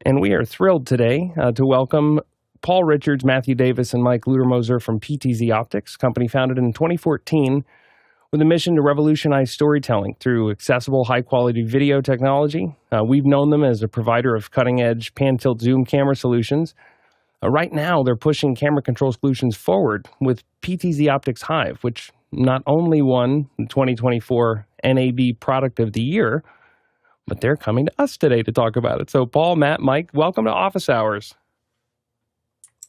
And we are thrilled today to welcome Paul Richards, Matthew Davis, and Mike Ludermoser from PTZOptics, a company founded in 2014 with a mission to revolutionize storytelling through accessible, high-quality video technology. We've known them as a provider of cutting-edge pan-tilt zoom camera solutions. Right now, they're pushing camera control solutions forward with PTZOptics Hive, which not only won the 2024 NAB Product of the Year, but they're coming to us today to talk about it. So Paul, Matt, Mike, welcome to Office Hours.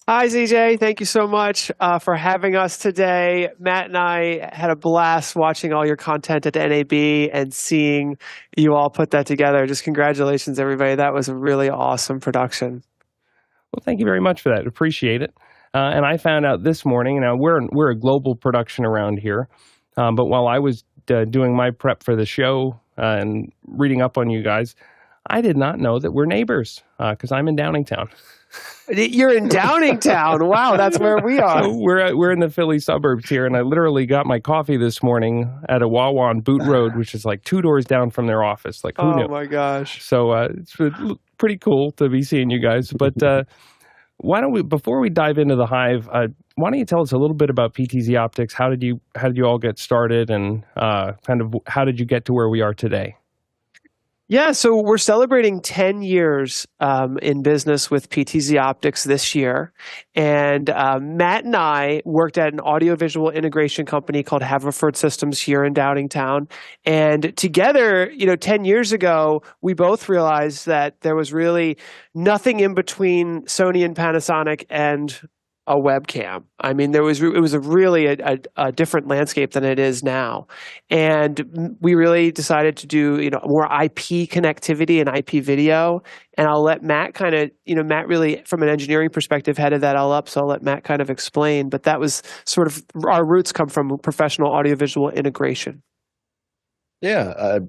Hi, ZJ. Thank you so much for having us today. Matt and I had a blast watching all your content at NAB and seeing you all put that together. Just congratulations, everybody. That was a really awesome production. Well, thank you very much for that. Appreciate it. And I found out this morning, now we're a global production around here, but while I was doing my prep for the show and reading up on you guys, I did not know that we're neighbors because I'm in Downingtown. You're in Downingtown. Wow, that's where we are. So we're in the Philly suburbs here, and I literally got my coffee this morning at a Wawa on Boot Road, which is like 2 doors down from their office. Like, who knew? Oh my gosh! So it's pretty cool to be seeing you guys. But why don't we, before we dive into the Hive, why don't you tell us a little bit about PTZOptics? How did you all get started, and kind of how did you get to where we are today? Yeah, so we're celebrating 10 years in business with PTZOptics this year. And Matt and I worked at an audiovisual integration company called Haverford Systems here in Downingtown. And together, 10 years ago, we both realized that there was really nothing in between Sony and Panasonic and a webcam. I mean, it was really a different landscape than it is now. And we really decided to do, more IP connectivity and IP video. And I'll let Matt Matt really, from an engineering perspective, headed that all up. So I'll let Matt kind of explain. But that was sort of, our roots come from professional audiovisual integration. Yeah.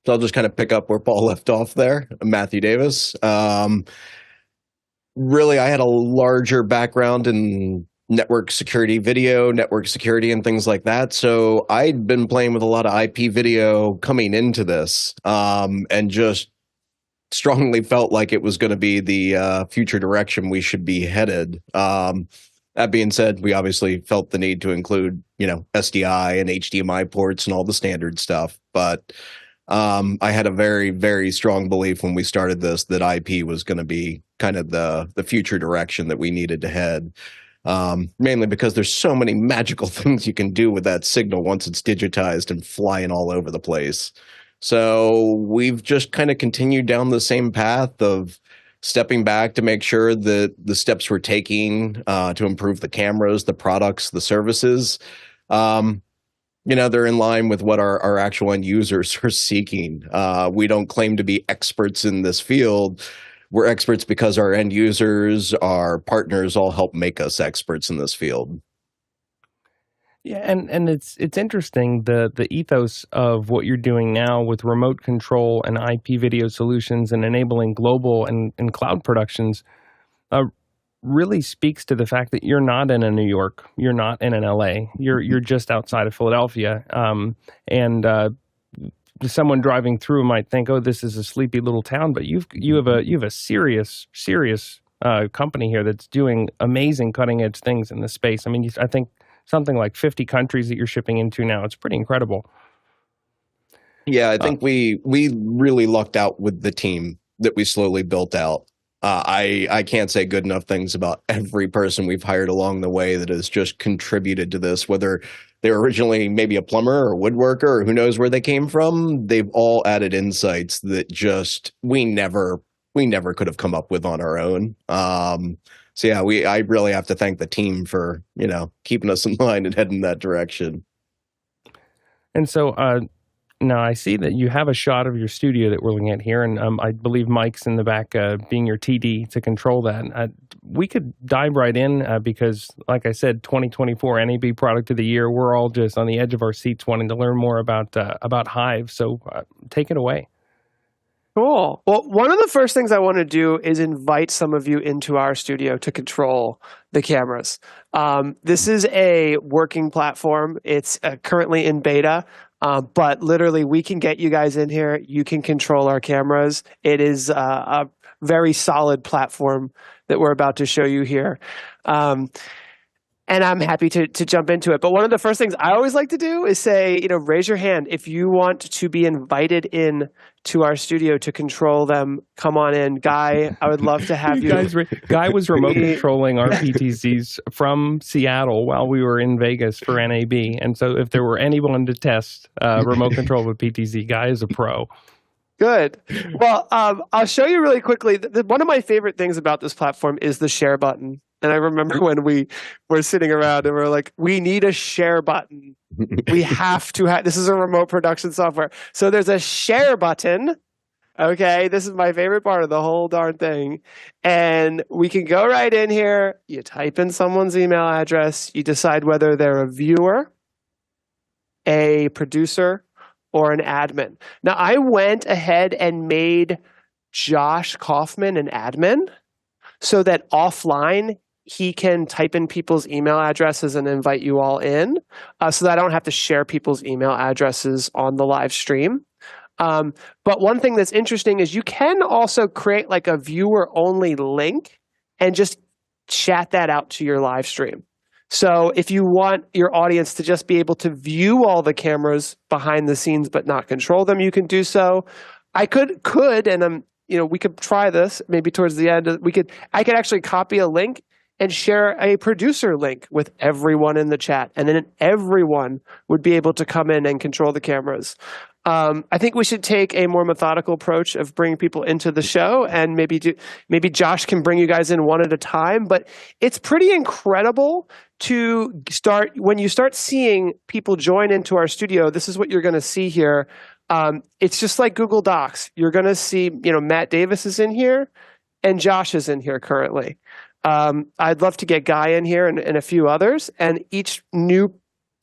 So I'll just kind of pick up where Paul left off there. I'm Matthew Davis. Really, I had a larger background in network security video, network security, and things like that. So I'd been playing with a lot of IP video coming into this, and just strongly felt like it was going to be the future direction we should be headed. That being said, we obviously felt the need to include, SDI and HDMI ports and all the standard stuff. But I had a very, very strong belief when we started this that IP was going to be kind of the future direction that we needed to head. Mainly because there's so many magical things you can do with that signal once it's digitized and flying all over the place. So we've just kind of continued down the same path of stepping back to make sure that the steps we're taking to improve the cameras, the products, the services, they're in line with what our actual end users are seeking. We don't claim to be experts in this field. We're experts because our end users, our partners all help make us experts in this field. Yeah, and it's interesting, the ethos of what you're doing now with remote control and IP video solutions and enabling global and cloud productions really speaks to the fact that you're not in a New York, you're not in an LA, you're just outside of Philadelphia, and someone driving through might think, oh, this is a sleepy little town, but you have a serious company here that's doing amazing cutting edge things in this space. I mean, I think something like 50 countries that you're shipping into now. It's pretty incredible. Yeah, I think we really lucked out with the team that we slowly built out. I can't say good enough things about every person we've hired along the way that has just contributed to this, whether they were originally maybe a plumber or a woodworker or who knows where they came from. They've all added insights that just we never could have come up with on our own. So yeah, I really have to thank the team for, keeping us in line and heading that direction. And so now I see that you have a shot of your studio that we're looking at here, and I believe Mike's in the back being your TD to control that. We could dive right in because, like I said, 2024 NAB Product of the Year, we're all just on the edge of our seats wanting to learn more about Hive. So take it away. Cool. Well, one of the first things I want to do is invite some of you into our studio to control the cameras. This is a working platform. It's currently in beta, but literally we can get you guys in here. You can control our cameras. It is a very solid platform that we're about to show you here. And I'm happy to jump into it. But one of the first things I always like to do is say, raise your hand if you want to be invited in to our studio to control them. Come on in. Guy, I would love to have you. Guy was remote controlling our PTZs from Seattle while we were in Vegas for NAB. And so if there were anyone to test remote control of a PTZ, Guy is a pro. Good. Well, I'll show you really quickly. One of my favorite things about this platform is the share button. And I remember when we were sitting around and we were like, we need a share button. We have to have, this is a remote production software. So there's a share button. Okay. This is my favorite part of the whole darn thing. And we can go right in here. You type in someone's email address. You decide whether they're a viewer, a producer, or an admin. Now, I went ahead and made Josh Kaufman an admin so that offline he can type in people's email addresses and invite you all in, so that I don't have to share people's email addresses on the live stream. But one thing that's interesting is you can also create like a viewer-only link and just chat that out to your live stream. So if you want your audience to just be able to view all the cameras behind the scenes but not control them, you can do so. I could, and we could try this maybe towards the end. I could actually copy a link and share a producer link with everyone in the chat, and then everyone would be able to come in and control the cameras. I think we should take a more methodical approach of bringing people into the show, and maybe Josh can bring you guys in one at a time. But it's pretty incredible to start when you start seeing people join into our studio. This is what you're going to see here. It's just like Google Docs. You're going to see, Matt Davis is in here, and Josh is in here currently. I'd love to get Guy in here and a few others, and each new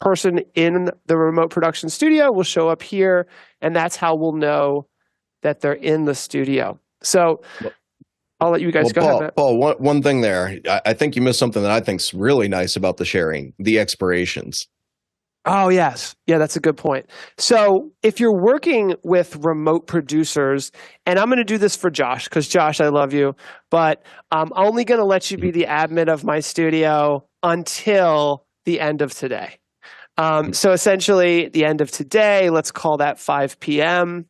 person in the remote production studio will show up here, and that's how we'll know that they're in the studio. So I'll let you guys go ahead. Paul, one thing there. I think you missed something that I think's really nice about the sharing, the expirations. Oh, yes. Yeah, that's a good point. So if you're working with remote producers, and I'm going to do this for Josh, because Josh, I love you, but I'm only going to let you be the admin of my studio until the end of today. So essentially, the end of today, let's call that 5 p.m.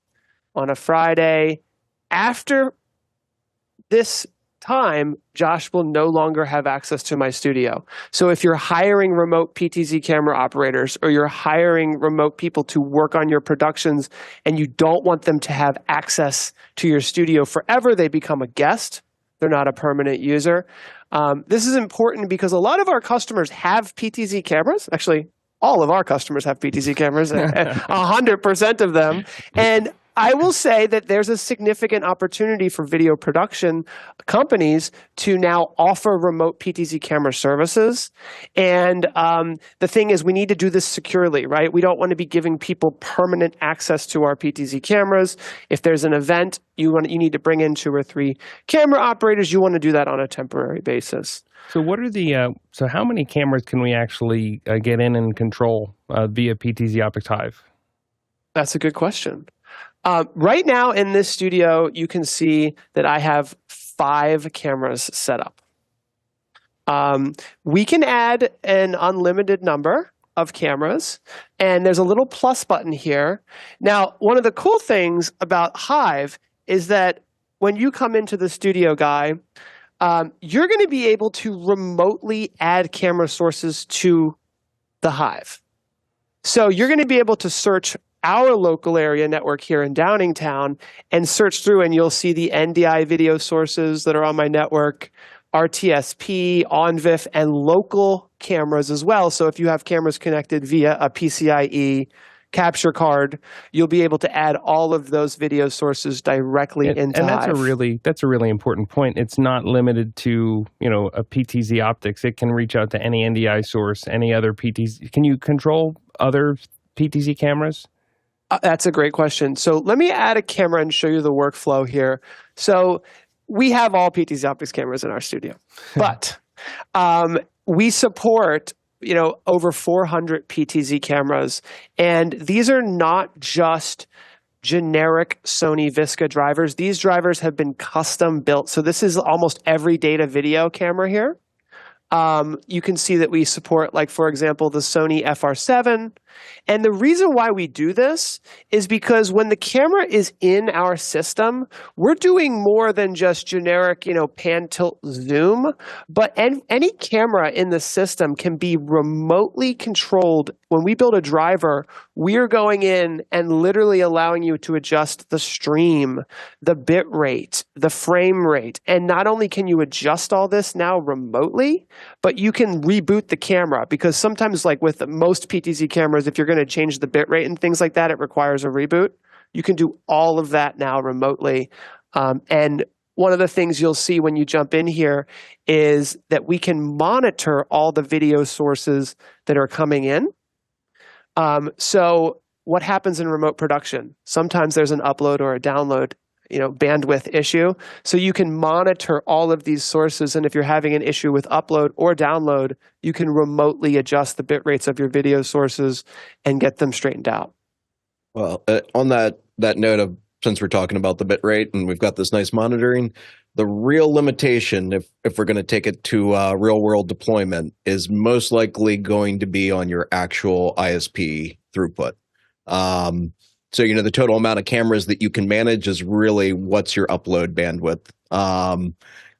on a Friday. After this time, Josh will no longer have access to my studio. So if you're hiring remote PTZ camera operators, or you're hiring remote people to work on your productions, and you don't want them to have access to your studio forever, they become a guest. They're not a permanent user. This is important because a lot of our customers have PTZ cameras. Actually, all of our customers have PTZ cameras, 100% of them. And I will say that there's a significant opportunity for video production companies to now offer remote PTZ camera services. And the thing is, we need to do this securely, right? We don't want to be giving people permanent access to our PTZ cameras. If there's an event, you need to bring in 2 or 3 camera operators. You want to do that on a temporary basis. So what are so how many cameras can we actually get in and control via PTZOptics Hive? That's a good question. Right now in this studio, you can see that I have 5 cameras set up. We can add an unlimited number of cameras, and there's a little plus button here. Now, one of the cool things about Hive is that when you come into the studio, Guy, you're going to be able to remotely add camera sources to the Hive. So you're going to be able to search our local area network here in Downingtown and search through, and you'll see the NDI video sources that are on my network, RTSP, OnVIF, and local cameras as well. So if you have cameras connected via a PCIe capture card, you'll be able to add all of those video sources directly into Hive. And that's a really important point. It's not limited to, a PTZOptics. It can reach out to any NDI source, any other PTZ. Can you control other PTZ cameras? That's a great question. So let me add a camera and show you the workflow here. So we have all PTZOptics cameras in our studio, but we support over 400 PTZ cameras, and these are not just generic Sony Visca drivers. These drivers have been custom built. So this is almost every data video camera here. You can see that we support, like, for example, the Sony FR7. And the reason why we do this is because when the camera is in our system, we're doing more than just generic, pan, tilt, zoom. But any camera in the system can be remotely controlled. When we build a driver, we're going in and literally allowing you to adjust the stream, the bit rate, the frame rate. And not only can you adjust all this now remotely, but you can reboot the camera, because sometimes, like with most PTZ cameras, if you're going to change the bit rate and things like that, it requires a reboot. You can do all of that now remotely. And one of the things you'll see when you jump in here is that we can monitor all the video sources that are coming in. So what happens in remote production? Sometimes there's an upload or a download bandwidth issue. So you can monitor all of these sources. And if you're having an issue with upload or download, you can remotely adjust the bit rates of your video sources and get them straightened out. Well, on that note of, since we're talking about the bit rate and we've got this nice monitoring, the real limitation, if we're going to take it to real world deployment, is most likely going to be on your actual ISP throughput. So, the total amount of cameras that you can manage is really what's your upload bandwidth,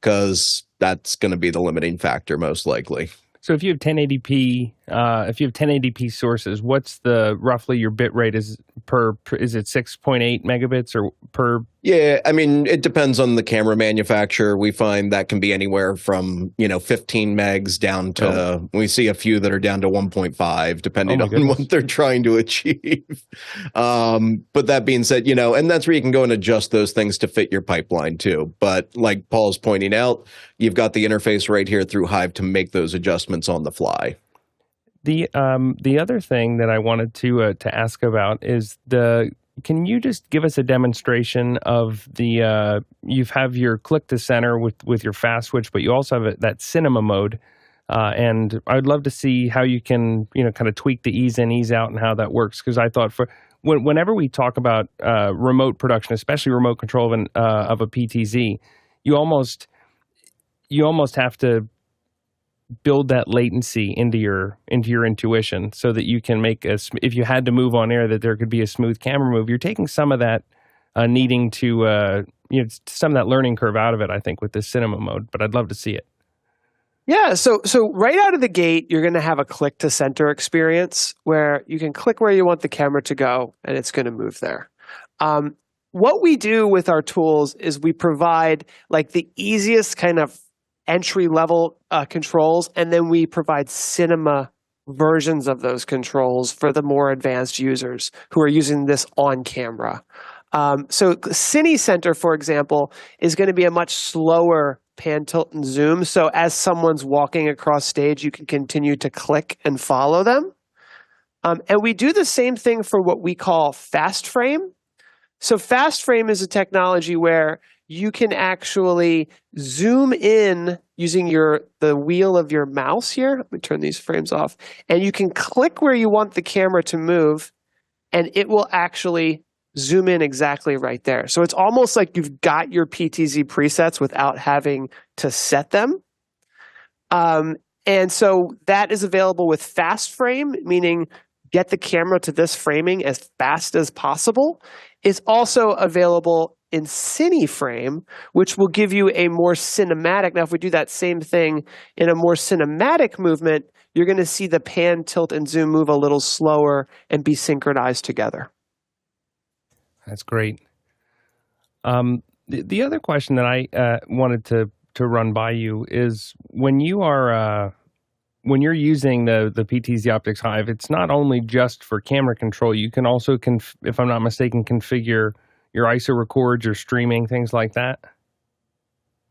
because that's going to be the limiting factor most likely. So if you have 1080p sources, what's roughly your bit rate is it 6.8 megabits or per? Yeah, I mean, it depends on the camera manufacturer. We find that can be anywhere from, 15 megs down to, we see a few that are down to 1.5, depending on what they're trying to achieve. But that being said, and that's where you can go and adjust those things to fit your pipeline too. But like Paul's pointing out, you've got the interface right here through Hive to make those adjustments on the fly. The other thing that I wanted to ask about is can you just give us a demonstration of you have your click to center with your fast switch, but you also have that cinema mode, and I'd love to see how you can kind of tweak the ease in, ease out, and how that works, because I thought whenever we talk about remote production, especially remote control of a PTZ, you almost have to build that latency into your intuition so that you can make if you had to move on air, that there could be a smooth camera move. You're taking some of that needing to some of that learning curve out of it, I think, with this cinema mode, but I'd love to see it. Yeah, so right out of the gate, you're going to have a click to center experience where you can click where you want the camera to go and it's going to move there. What we do with our tools is we provide like the easiest kind of entry-level controls, and then we provide cinema versions of those controls for the more advanced users who are using this on camera. So Cine Center, for example, is going to be a much slower pan, tilt, and zoom. So as someone's walking across stage, you can continue to click and follow them. And we do the same thing for what we call fast frame. So fast frame is a technology where you can actually zoom in using the wheel of your mouse here. Let me turn these frames off. And you can click where you want the camera to move, and it will actually zoom in exactly right there. So it's almost like you've got your PTZ presets without having to set them. And so that is available with fast frame, meaning get the camera to this framing as fast as possible. It's also available in Cine Frame, which will give you a more cinematic. Now, if we do that same thing in a more cinematic movement, you're going to see the pan, tilt, and zoom move a little slower and be synchronized together. That's great. The other question that I wanted to run by you is when you're using the PTZOptics Hive, it's not only just for camera control. You can also, if I'm not mistaken, configure your ISO records, your streaming, things like that.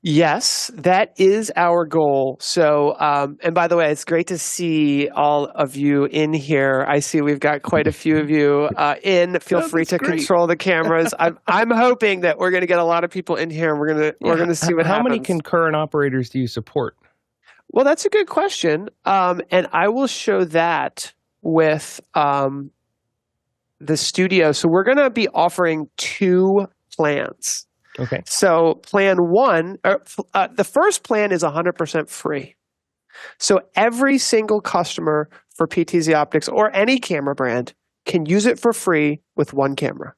Yes, that is our goal. So, and by the way, it's great to see all of you in here. I see we've got quite a few of you in. Feel free to control the cameras. I'm hoping that we're going to get a lot of people in here. And we're going to see what happens. How many concurrent operators do you support? Well, that's a good question, and I will show that with. the studio. So we're going to be offering 2 plans. Okay. So plan 1, the first plan is 100% free. So every single customer for PTZ Optics or any camera brand can use it for free with 1 camera.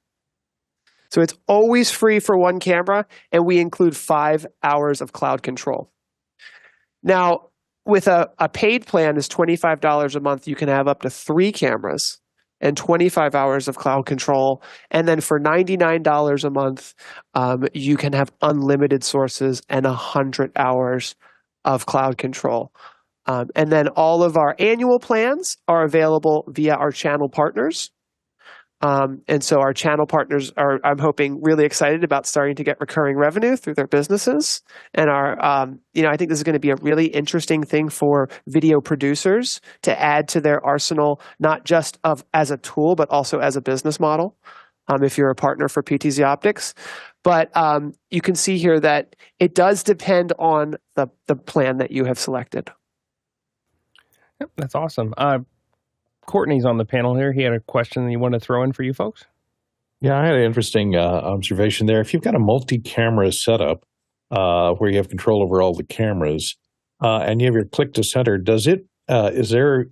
So it's always free for 1 camera, and we include 5 hours of cloud control. Now, with a paid plan is $25 a month, you can have up to 3 cameras and 25 hours of cloud control. And then for $99 a month, you can have unlimited sources and 100 hours of cloud control. And then all of our annual plans are available via our channel partners. And so our channel partners are, I'm hoping, really excited about starting to get recurring revenue through their businesses. And I think this is going to be a really interesting thing for video producers to add to their arsenal, not just as a tool, but also as a business model. If you're a partner for PTZ Optics. But you can see here that it does depend on the plan that you have selected. Yep, that's awesome. Courtney's on the panel here. He had a question that you want to throw in for you folks. Yeah, I had an interesting observation there. If you've got a multi-camera setup where you have control over all the cameras and you have your click to center, is there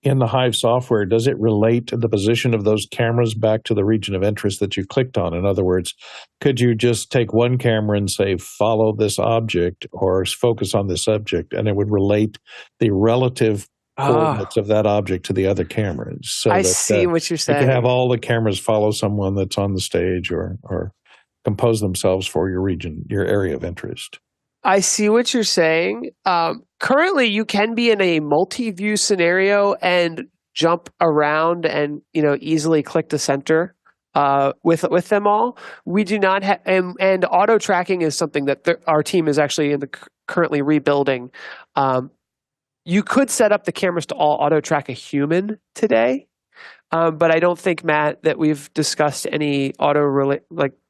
in the Hive software, does it relate to the position of those cameras back to the region of interest that you clicked on? In other words, could you just take one camera and say, follow this object or focus on this subject, and it would relate the relative coordinates of that object to the other cameras? So I see what you're saying. You can have all the cameras follow someone that's on the stage or compose themselves for your region, your area of interest. I see what you're saying. Currently, you can be in a multi-view scenario and jump around and easily click to center with them all. We do not have, and auto tracking is something that our team is actually currently rebuilding. You could set up the cameras to all auto track a human today, but I don't think, Matt, that we've discussed any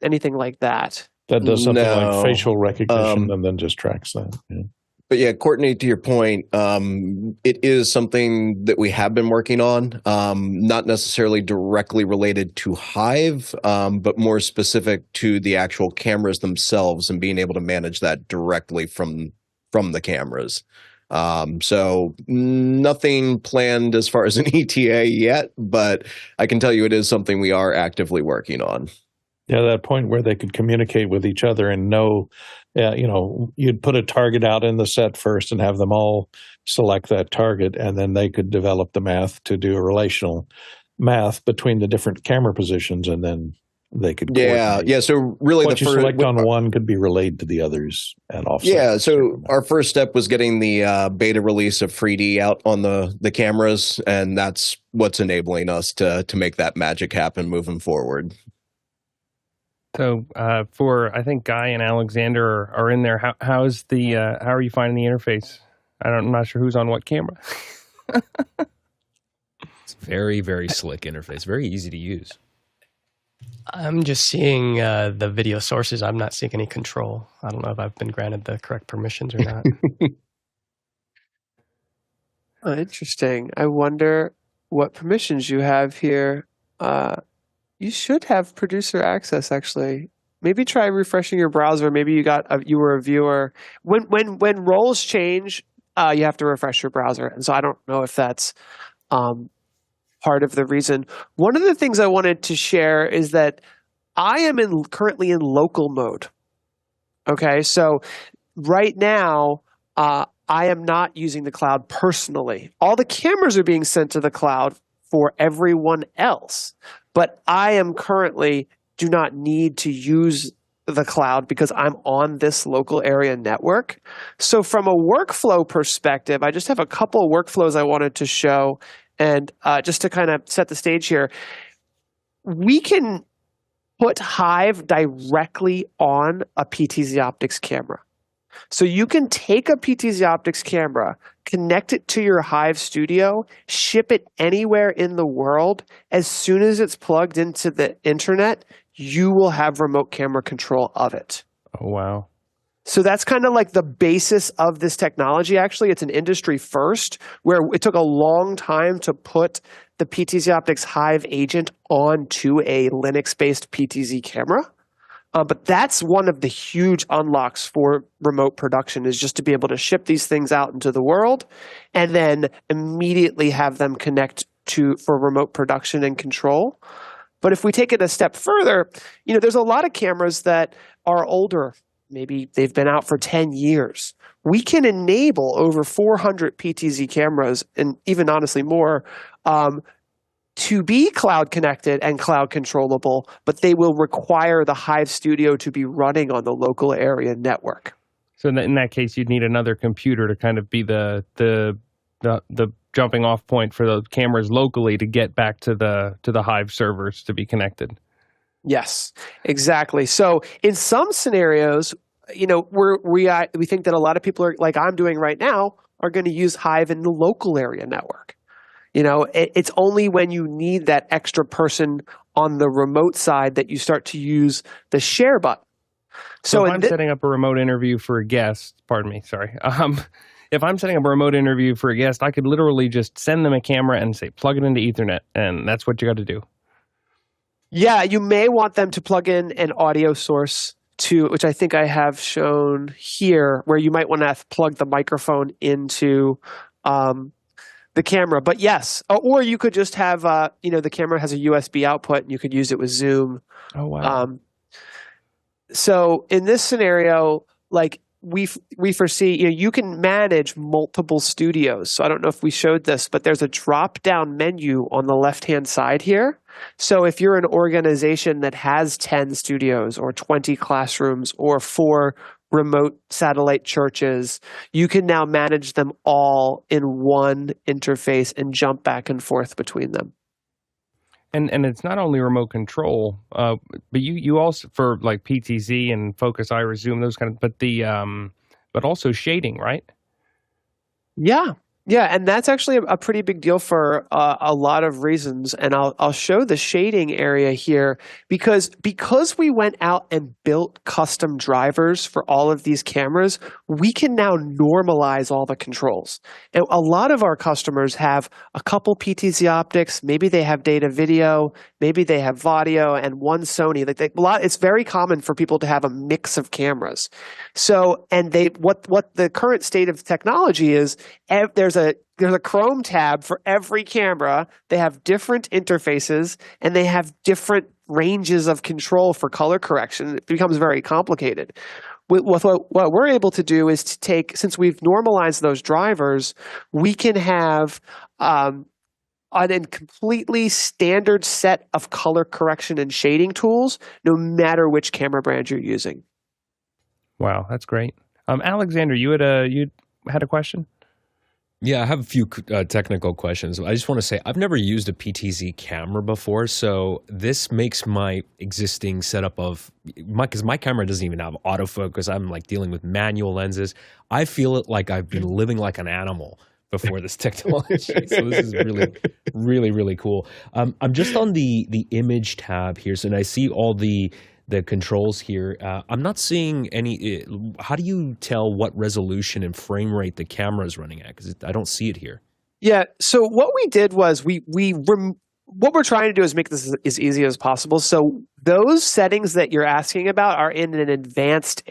anything like that. That does something like facial recognition and then just tracks that. Yeah. But yeah, Courtney, to your point, it is something that we have been working on, not necessarily directly related to Hive, but more specific to the actual cameras themselves and being able to manage that directly from the cameras. So nothing planned as far as an ETA yet, but I can tell you it is something we are actively working on. Yeah, that point where they could communicate with each other and know, you'd put a target out in the set first and have them all select that target, and then they could develop the math to do a relational math between the different camera positions, and then they could coordinate. Yeah. So really, what you select on one could be relayed to the others and offset. Yeah. So our first step was getting the beta release of 3D out on the cameras, and that's what's enabling us to make that magic happen moving forward. So I think Guy and Alexander are in there. How are you finding the interface? I'm not sure who's on what camera. It's very, very slick interface. Very easy to use. I'm just seeing the video sources. I'm not seeing any control. I don't know if I've been granted the correct permissions or not. Oh, interesting. I wonder what permissions you have here. You should have producer access, actually. Maybe try refreshing your browser. Maybe you were a viewer. When roles change, you have to refresh your browser. And so I don't know if that's part of the reason. One of the things I wanted to share is that I am currently in local mode. Okay, so right now, I am not using the cloud personally. All the cameras are being sent to the cloud for everyone else. But I am currently do not need to use the cloud because I'm on this local area network. So from a workflow perspective, I just have a couple of workflows I wanted to show. And just to kind of set the stage here, we can put Hive directly on a PTZ Optics camera. So you can take a PTZ Optics camera, connect it to your Hive studio, ship it anywhere in the world. As soon as it's plugged into the internet, you will have remote camera control of it. Oh, wow. So that's kind of like the basis of this technology. Actually, it's an industry first where it took a long time to put the PTZOptics Hive agent onto a Linux-based PTZ camera. But that's one of the huge unlocks for remote production, is just to be able to ship these things out into the world and then immediately have them connect for remote production and control. But if we take it a step further, there's a lot of cameras that are older. Maybe they've been out for 10 years. We can enable over 400 PTZ cameras, and even honestly more, to be cloud connected and cloud controllable, but they will require the Hive Studio to be running on the local area network. So in that case, you'd need another computer to kind of be the jumping off point for those cameras locally to get back to the Hive servers to be connected. Yes, exactly. So in some scenarios, we think that a lot of people are, like I'm doing right now, are going to use Hive in the local area network. It's only when you need that extra person on the remote side that you start to use the share button. So if I'm setting up a remote interview for a guest, if I'm setting up a remote interview for a guest, I could literally just send them a camera and say, plug it into Ethernet, and that's what you got to do. Yeah, you may want them to plug in an audio source which I think I have shown here, where you might want to plug the microphone into the camera. But yes, or you could just have, the camera has a USB output and you could use it with Zoom. Oh, wow. So in this scenario, like we foresee, you can manage multiple studios. So I don't know if we showed this, but there's a drop-down menu on the left-hand side here. So if you're an organization that has 10 studios or 20 classrooms or 4 remote satellite churches, you can now manage them all in one interface and jump back and forth between them. And it's not only remote control, but you also, for like PTZ and focus, iris, zoom, those kind of, but also shading, right? Yeah, and that's actually a pretty big deal for a lot of reasons. And I'll show the shading area here because we went out and built custom drivers for all of these cameras, we can now normalize all the controls. And a lot of our customers have a couple PTZ optics, maybe they have data video, maybe they have audio, and one Sony. It's very common for people to have a mix of cameras. So, and what the current state of technology is, there's a Chrome tab for every camera. They have different interfaces and they have different ranges of control for color correction. It becomes very complicated. What we're able to do is to take, since we've normalized those drivers, we can have a completely standard set of color correction and shading tools, no matter which camera brand you're using. Wow, that's great. Alexander, you had a question? Yeah, I have a few technical questions. I just want to say I've never used a PTZ camera before, so this makes my existing setup because my camera doesn't even have autofocus. I'm like dealing with manual lenses. I feel it like I've been living like an animal before this technology. So this is really, really, really cool. I'm just on the image tab here, so I see all the controls here. I'm not seeing any. How do you tell what resolution and frame rate the camera is running at? Because I don't see it here. Yeah. So what we did was what we're trying to do is make this as easy as possible. So those settings that you're asking about are in an advanced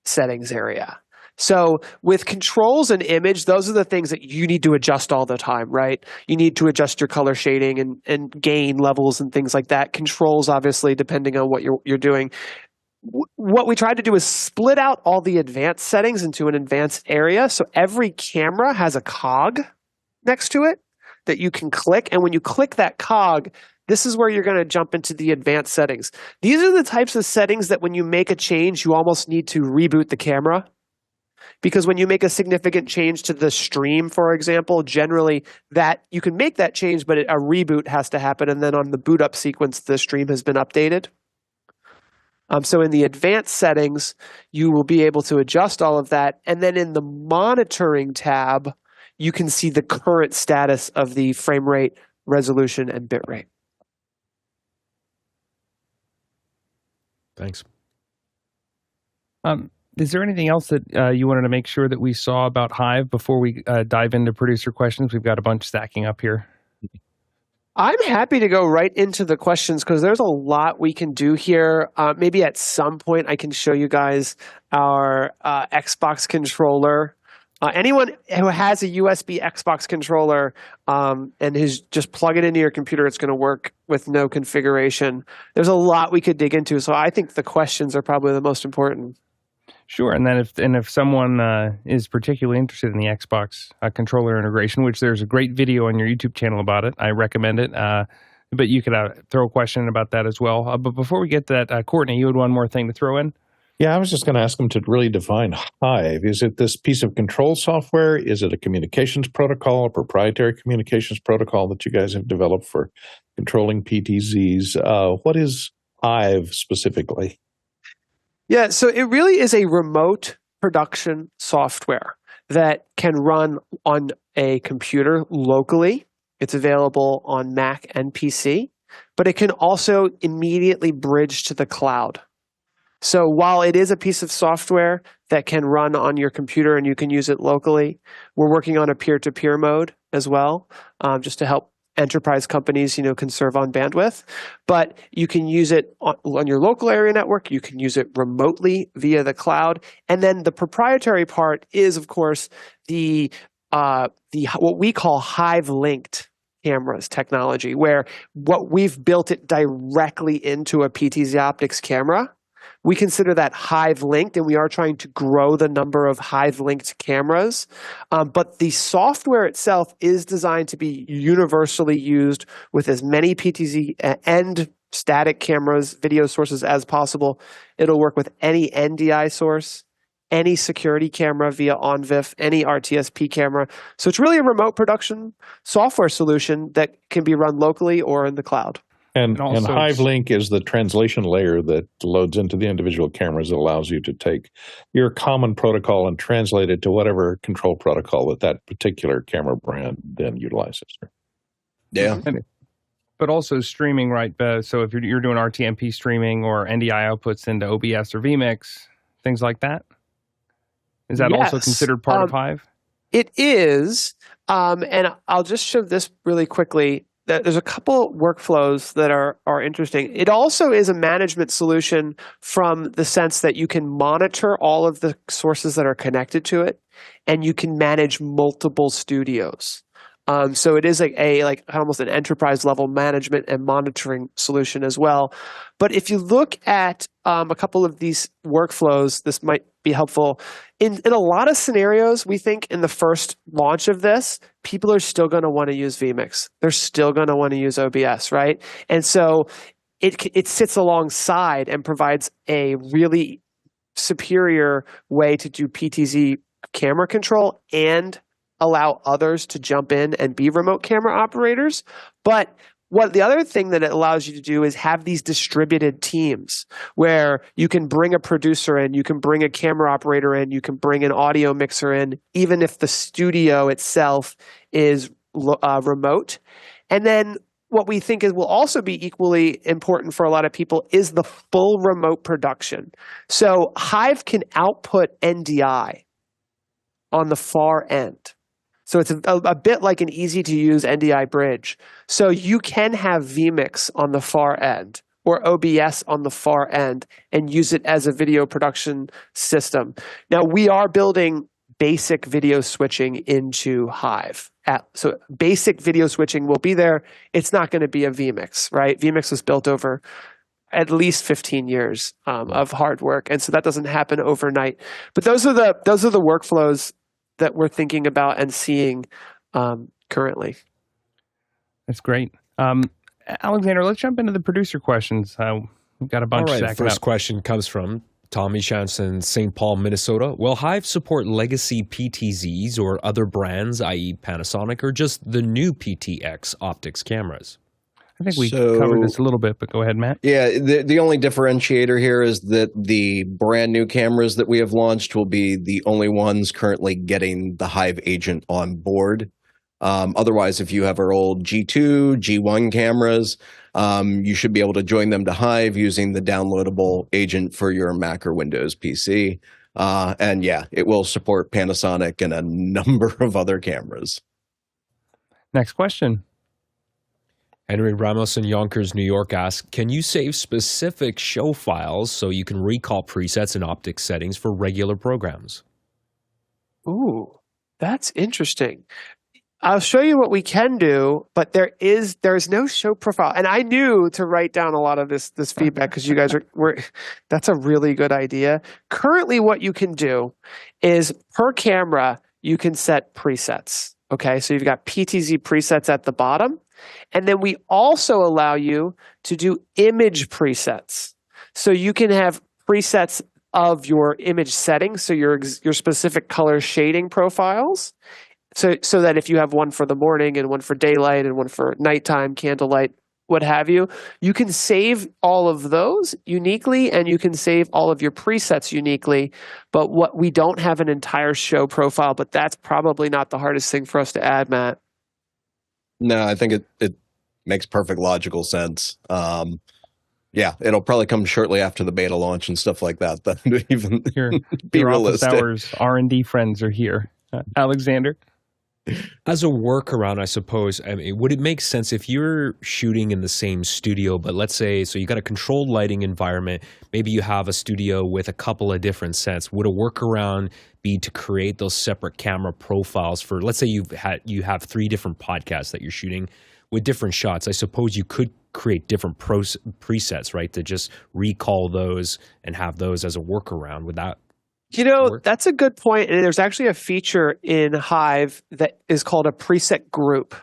settings area. So with controls and image, those are the things that you need to adjust all the time, right? You need to adjust your color shading and gain levels and things like that. Controls, obviously, depending on what you're doing. What we tried to do is split out all the advanced settings into an advanced area. So every camera has a cog next to it that you can click. And when you click that cog, this is where you're going to jump into the advanced settings. These are the types of settings that when you make a change, you almost need to reboot the camera. Because when you make a significant change to the stream, for example, generally that you can make that change, but a reboot has to happen. And then on the boot up sequence, the stream has been updated. So in the advanced settings, you will be able to adjust all of that. And then in the monitoring tab, you can see the current status of the frame rate, resolution, and bit rate. Thanks. Is there anything else that you wanted to make sure that we saw about Hive before we dive into producer questions? We've got a bunch stacking up here. I'm happy to go right into the questions because there's a lot we can do here. Maybe at some point I can show you guys our Xbox controller. Anyone who has a USB Xbox controller and who's just plug it into your computer, it's going to work with no configuration. There's a lot we could dig into, so I think the questions are probably the most important. Sure, and then if someone is particularly interested in the Xbox controller integration, which there's a great video on your YouTube channel about it, I recommend it. But you could throw a question about that as well. But before we get to that, Courtney, you had one more thing to throw in? Yeah, I was just going to ask them to really define Hive. Is it this piece of control software? Is it a communications protocol, a proprietary communications protocol that you guys have developed for controlling PTZs? What is Hive specifically? Yeah, so it really is a remote production software that can run on a computer locally. It's available on Mac and PC, but it can also immediately bridge to the cloud. So while it is a piece of software that can run on your computer and you can use it locally, we're working on a peer-to-peer mode as well, just to help enterprise companies, conserve on bandwidth. But you can use it on your local area network. You can use it remotely via the cloud. And then the proprietary part is, of course, the what we call Hive linked cameras technology, where what we've built it directly into a PTZOptics camera. We consider that Hive linked, and we are trying to grow the number of Hive linked cameras. But the software itself is designed to be universally used with as many PTZ and static cameras, video sources as possible. It'll work with any NDI source, any security camera via OnVIF, any RTSP camera. So it's really a remote production software solution that can be run locally or in the cloud. And Hive Link is the translation layer that loads into the individual cameras that allows you to take your common protocol and translate it to whatever control protocol that particular camera brand then utilizes. Yeah. But also streaming, right? So if you're doing RTMP streaming or NDI outputs into OBS or V-Mix, things like that, is that also considered part of Hive? It is, and I'll just show this really quickly. There's a couple workflows that are interesting. It also is a management solution from the sense that you can monitor all of the sources that are connected to it, and you can manage multiple studios. So it is like almost an enterprise level management and monitoring solution as well. But if you look at a couple of these workflows, this might be helpful. In a lot of scenarios, we think in the first launch of this, people are still going to want to use V-Mix. They're still going to want to use OBS, right? And so it sits alongside and provides a really superior way to do PTZ camera control and allow others to jump in and be remote camera operators. But the other thing that it allows you to do is have these distributed teams where you can bring a producer in, you can bring a camera operator in, you can bring an audio mixer in, even if the studio itself is remote. And then what we think will also be equally important for a lot of people is the full remote production. So Hive can output NDI on the far end. So it's a bit like an easy-to-use NDI bridge. So you can have V-Mix on the far end or OBS on the far end and use it as a video production system. Now, we are building basic video switching into Hive. So basic video switching will be there. It's not going to be a V-Mix, right? V-Mix was built over at least 15 years of hard work, and so that doesn't happen overnight. But those are the workflows that we're thinking about and seeing currently. That's great. Alexander, let's jump into the producer questions. We've got a bunch. All right, first question comes from Tommy Shanson, St. Paul, Minnesota. Will Hive support legacy PTZs or other brands, i.e. Panasonic, or just the new PTZOptics cameras? I think we covered this a little bit, but go ahead, Matt. Yeah, the only differentiator here is that the brand new cameras that we have launched will be the only ones currently getting the Hive agent on board. Otherwise, if you have our old G2, G1 cameras, you should be able to join them to Hive using the downloadable agent for your Mac or Windows PC. And yeah, it will support Panasonic and a number of other cameras. Next question. Henry Ramos in Yonkers, New York asks, can you save specific show files so you can recall presets and optics settings for regular programs? Ooh, that's interesting. I'll show you what we can do, but there's no show profile. And I knew to write down a lot of this feedback because you guys were that's a really good idea. Currently, what you can do is per camera, you can set presets. Okay, so you've got PTZ presets at the bottom. And then we also allow you to do image presets. So you can have presets of your image settings, so your specific color shading profiles. So that if you have one for the morning and one for daylight and one for nighttime, candlelight, what have you, you can save all of those uniquely and you can save all of your presets uniquely. But what we don't have an entire show profile, but that's probably not the hardest thing for us to add, Matt. No, I think it makes perfect logical sense. Yeah, it'll probably come shortly after the beta launch and stuff like that. That would even be your realistic. Office hours R&D friends are here. Alexander? As a workaround, I suppose, I mean, would it make sense if you're shooting in the same studio, but let's say, so you got a controlled lighting environment, maybe you have a studio with a couple of different sets, would a workaround be to create those separate camera profiles for, let's say you have 3 different podcasts that you're shooting with different shots? I suppose you could create different presets, right, to just recall those and have those as a workaround. Would that work? That's a good point. And there's actually a feature in Hive that is called a preset group.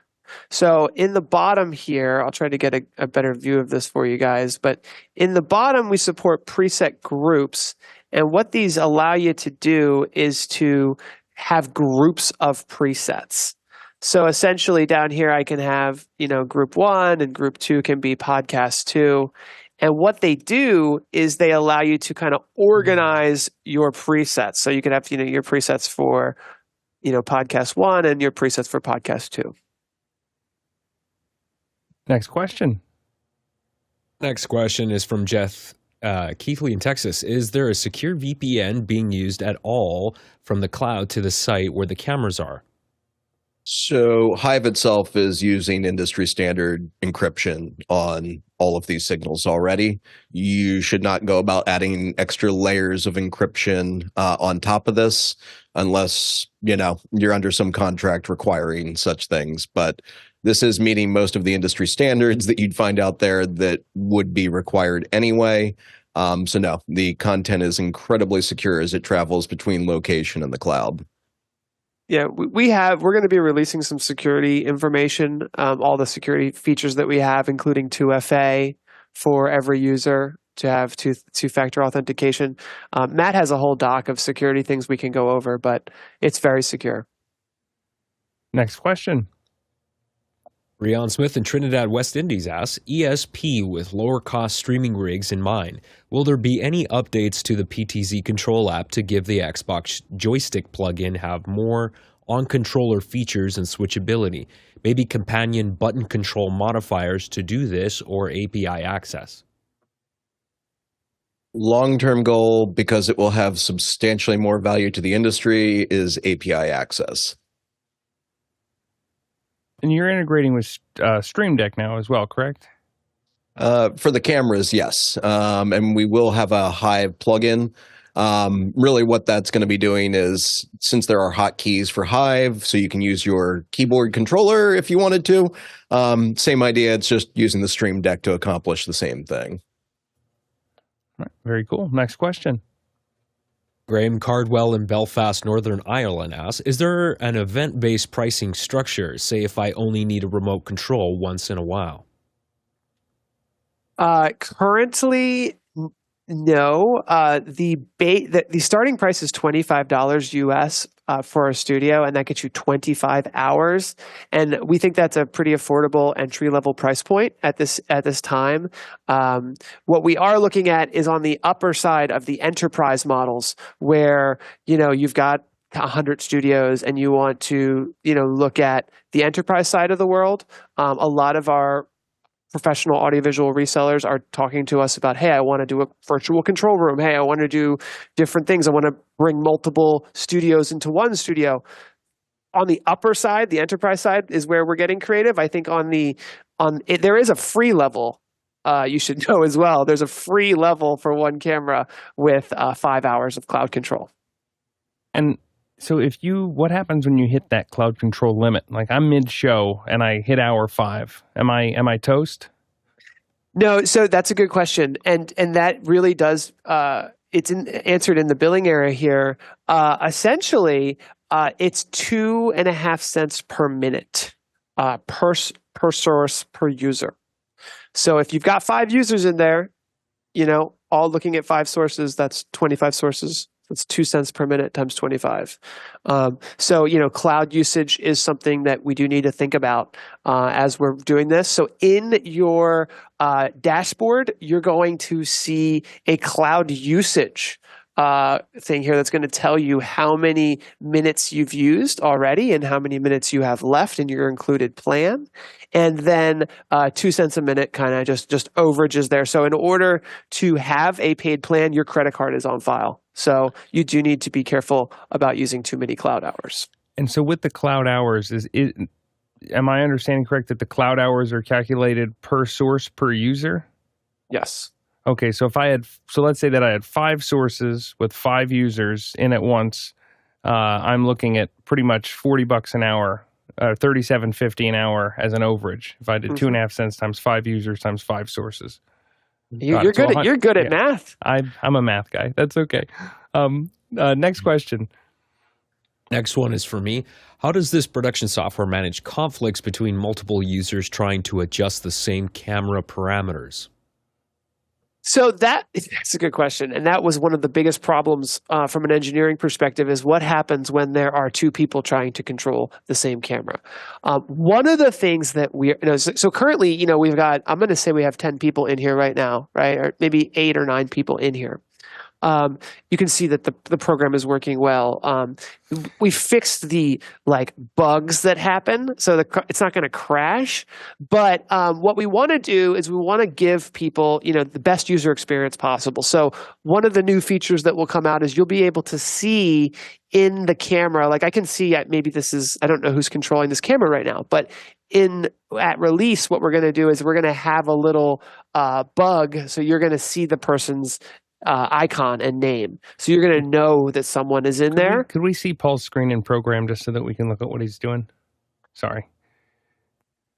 So in the bottom here, I'll try to get a better view of this for you guys. But in the bottom, we support preset groups. And what these allow you to do is to have groups of presets. So essentially down here, I can have, group 1 and group 2 can be podcast 2. And what they do is they allow you to kind of organize your presets. So you can have, your presets for, podcast 1 and your presets for podcast 2. Next question. Next question is from Jeff Keithley in Texas. Is there a secure VPN being used at all from the cloud to the site where the cameras are? So Hive itself is using industry standard encryption on all of these signals already. You should not go about adding extra layers of encryption on top of this unless, you're under some contract requiring such things. But this is meeting most of the industry standards that you'd find out there that would be required anyway. So no, the content is incredibly secure as it travels between location and the cloud. Yeah, we're going to be releasing some security information, all the security features that we have, including 2FA for every user to have two-factor authentication. Matt has a whole doc of security things we can go over, but it's very secure. Next question. Rion Smith in Trinidad, West Indies asks, ESP with lower cost streaming rigs in mind, will there be any updates to the PTZ Control App to give the XBox Joystick plugin have more on-controller features and switchability? Maybe companion button control modifiers to do this or API access? Long-term goal, because it will have substantially more value to the industry, is API access. And you're integrating with Stream Deck now as well, correct? For the cameras, yes. And we will have a Hive plugin. Really what that's going to be doing is, since there are hotkeys for Hive, so you can use your keyboard controller if you wanted to. Same idea, it's just using the Stream Deck to accomplish the same thing. All right, very cool. Next question. Graham Cardwell in Belfast, Northern Ireland asks, is there an event-based pricing structure, say if I only need a remote control once in a while? Currently, no. The starting price is $25 US for a studio, and that gets you 25 hours. And we think that's a pretty affordable entry-level price point at this time. What we are looking at is on the upper side of the enterprise models, where you've got 100 studios and you want to look at the enterprise side of the world. A lot of our professional audiovisual resellers are talking to us about, hey, I want to do a virtual control room. Hey, I want to do different things. I want to bring multiple studios into one studio. on the upper side, the enterprise side is where we're getting creative. I think there is a free level. You should know as well. There's a free level for one camera with 5 hours of cloud control. And so what happens when you hit that cloud control limit? Like I'm mid-show and I hit hour 5. Am I toast? No, so that's a good question. And that really does, it's answered in the billing area here. Essentially, it's 2.5 cents per minute per source per user. So if you've got 5 users in there, all looking at 5 sources, that's 25 sources. That's 2 cents per minute times 25. So, cloud usage is something that we do need to think about as we're doing this. So in your dashboard, you're going to see a cloud usage thing here that's going to tell you how many minutes you've used already and how many minutes you have left in your included plan. And then 2 cents a minute kind of just overages there. So in order to have a paid plan, your credit card is on file. So you do need to be careful about using too many cloud hours. And so with the cloud hours, am I understanding correct that the cloud hours are calculated per source per user? Yes. Okay, so let's say that I had 5 sources with 5 users in at once. I'm looking at pretty much $40 an hour, $37.50 an hour as an overage. If I did 2.5 cents times 5 users times 5 sources. You're good at math. I'm a math guy. That's okay. Next question. Next one is for me. How does this production software manage conflicts between multiple users trying to adjust the same camera parameters? So that's a good question. And that was one of the biggest problems from an engineering perspective is what happens when there are 2 people trying to control the same camera. One of the things that so currently, we've got, I'm going to say we have 10 people in here right now, right? Or maybe 8 or 9 people in here. You can see that the program is working well. We fixed the bugs that happen, so it's not going to crash. But what we want to do is we want to give people, the best user experience possible. So one of the new features that will come out is you'll be able to see in the camera. Like I can see maybe I don't know who's controlling this camera right now, but at release, what we're going to do is we're going to have a little bug. So you're going to see the person's icon and name. So you're going to know that someone is in there. Could we see Paul's screen and program just so that we can look at what he's doing? Sorry.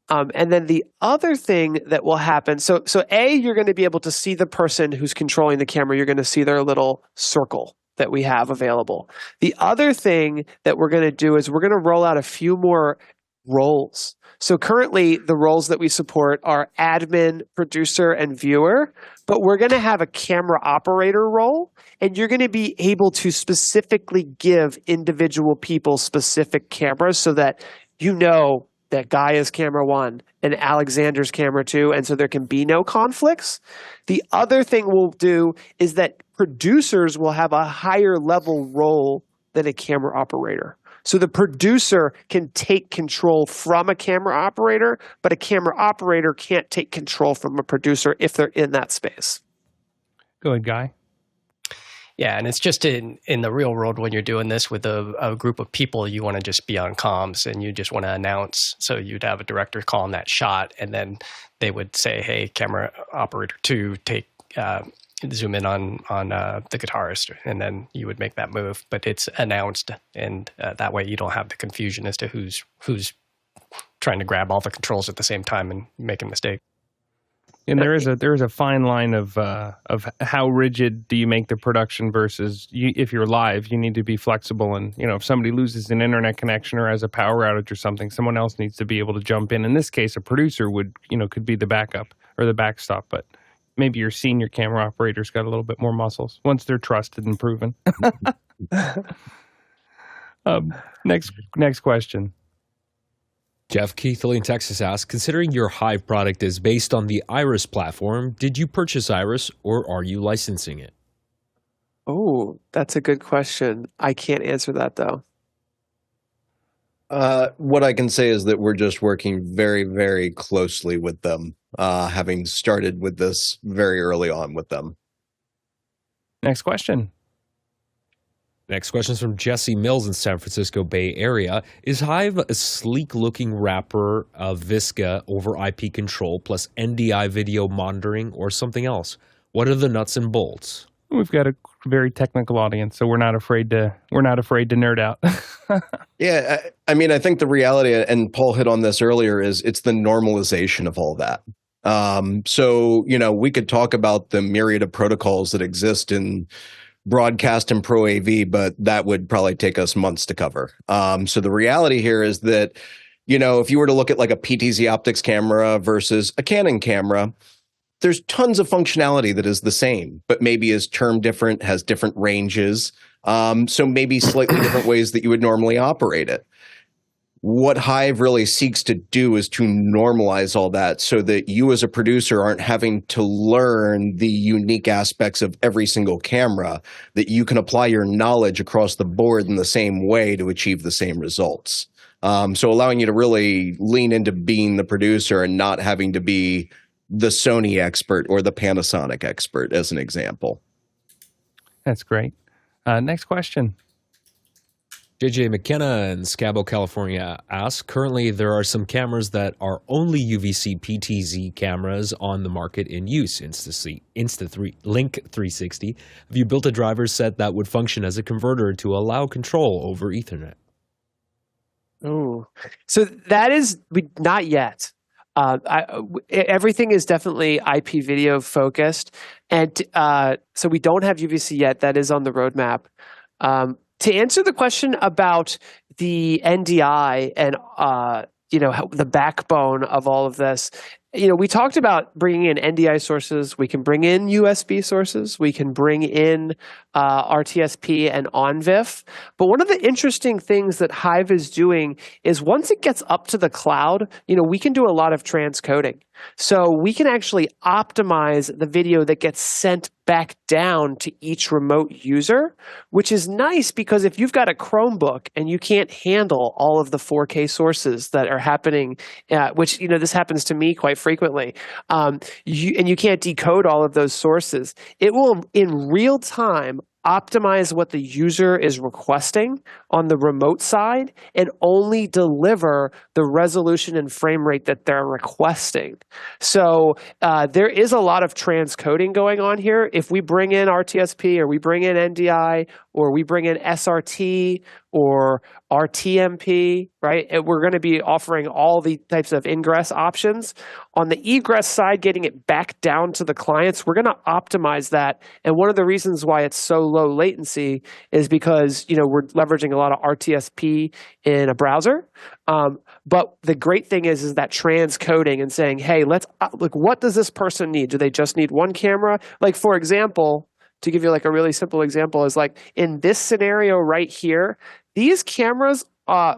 And then the other thing that will happen, so you're going to be able to see the person who's controlling the camera. You're going to see their little circle that we have available. The other thing that we're going to do is we're going to roll out a few more roles. So currently, the roles that we support are admin, producer, and viewer, but we're going to have a camera operator role, and you're going to be able to specifically give individual people specific cameras so that that Guy is camera 1 and Alexander's camera 2, and so there can be no conflicts. The other thing we'll do is that producers will have a higher level role than a camera operator. So the producer can take control from a camera operator, but a camera operator can't take control from a producer if they're in that space. Go ahead, Guy. Yeah, and it's just in the real world when you're doing this with a group of people, you want to just be on comms and you just want to announce. So you'd have a director calling that shot, and then they would say, "Hey, camera operator 2, take zoom in on the guitarist," and then you would make that move. But it's announced, and that way you don't have the confusion as to who's trying to grab all the controls at the same time and make a mistake. And there is a fine line of how rigid do you make the production versus if you're live, you need to be flexible. And if somebody loses an internet connection or has a power outage or something, someone else needs to be able to jump in. In this case, a producer could be the backup or the backstop, but maybe your senior camera operator's got a little bit more muscles once they're trusted and proven. Next question. Jeff Keithley in Texas asks, considering your Hive product is based on the Iris platform, did you purchase Iris or are you licensing it? Oh, that's a good question. I can't answer that though. What I can say is that we're just working very, very closely with them, having started with this very early on with them. Next question. Next question is from Jesse Mills in San Francisco Bay Area. Is Hive a sleek-looking wrapper of Visca over IP control plus NDI video monitoring or something else? What are the nuts and bolts? We've got a very technical audience, so we're not afraid to nerd out. Yeah, I mean, I think the reality, and Paul hit on this earlier, is it's the normalization of all that. So, we could talk about the myriad of protocols that exist in broadcast and pro AV, but that would probably take us months to cover. So the reality here is that, if you were to look at like a PTZOptics camera versus a Canon camera, there's tons of functionality that is the same, but maybe is term different, has different ranges. So maybe slightly different ways that you would normally operate it. What Hive really seeks to do is to normalize all that so that you as a producer aren't having to learn the unique aspects of every single camera, that you can apply your knowledge across the board in the same way to achieve the same results. So allowing you to really lean into being the producer and not having to be the Sony expert or the Panasonic expert, as an example. That's great. Next question. JJ McKenna in Scabo, California asks, currently there are some cameras that are only UVC PTZ cameras on the market in use, Link 360. Have you built a driver set that would function as a converter to allow control over Ethernet? Oh, so that is not yet. Everything is definitely IP video focused, and so we don't have UVC yet. That is on the roadmap. To answer the question about the NDI and the backbone of all of this, we talked about bringing in NDI sources. We can bring in USB sources. We can bring in RTSP and OnVIF. But one of the interesting things that Hive is doing is once it gets up to the cloud, we can do a lot of transcoding. So we can actually optimize the video that gets sent back down to each remote user, which is nice because if you've got a Chromebook and you can't handle all of the 4K sources that are happening, which, this happens to me quite frequently, and you can't decode all of those sources, it will in real time optimize what the user is requesting on the remote side and only deliver the resolution and frame rate that they're requesting. So there is a lot of transcoding going on here. If we bring in RTSP or we bring in NDI or we bring in SRT or RTMP, right? And we're going to be offering all the types of ingress options. On the egress side, getting it back down to the clients, we're going to optimize that. And one of the reasons why it's so low latency is because, we're leveraging a lot of RTSP in a browser. But the great thing is that transcoding and saying, hey, let's look, what does this person need? Do they just need one camera? Like, for example, to give you like a really simple example is like in this scenario right here, these cameras,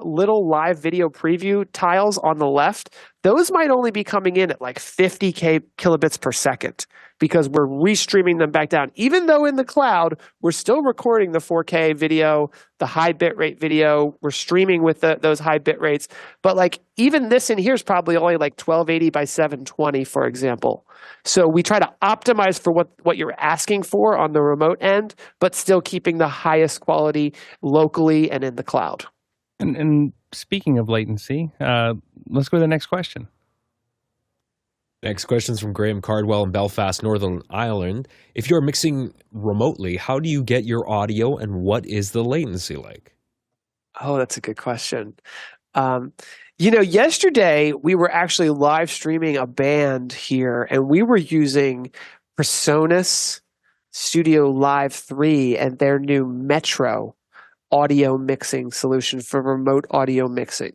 little live video preview tiles on the left, those might only be coming in at like 50 kilobits per second because we're restreaming them back down. Even though in the cloud, we're still recording the 4K video, the high bitrate video, we're streaming with those high bit rates. But like even this in here is probably only like 1280 by 720, for example. So we try to optimize for what you're asking for on the remote end, but still keeping the highest quality locally and in the cloud. And speaking of latency, let's go to the next question. Next question is from Graham Cardwell in Belfast, Northern Ireland. If you're mixing remotely, how do you get your audio and what is the latency like? Oh, that's a good question. Yesterday we were actually live streaming a band here and we were using PreSonus Studio Live 3 and their new Metro audio mixing solution for remote audio mixing.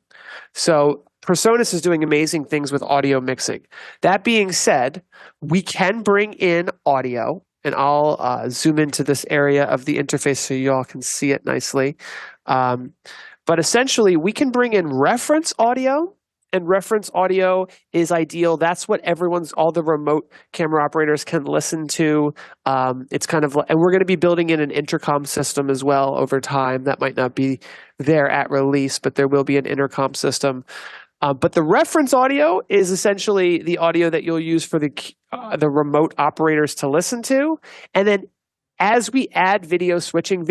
So PreSonus is doing amazing things with audio mixing. That being said, we can bring in audio, and I'll zoom into this area of the interface so you all can see it nicely. But essentially, we can bring in reference audio, and reference audio is ideal. That's what all the remote camera operators can listen to. It's kind of, and we're going to be building in an intercom system as well over time. That might not be there at release, but there will be an intercom system. But the reference audio is essentially the audio that you'll use for the remote operators to listen to. And then as we add video switching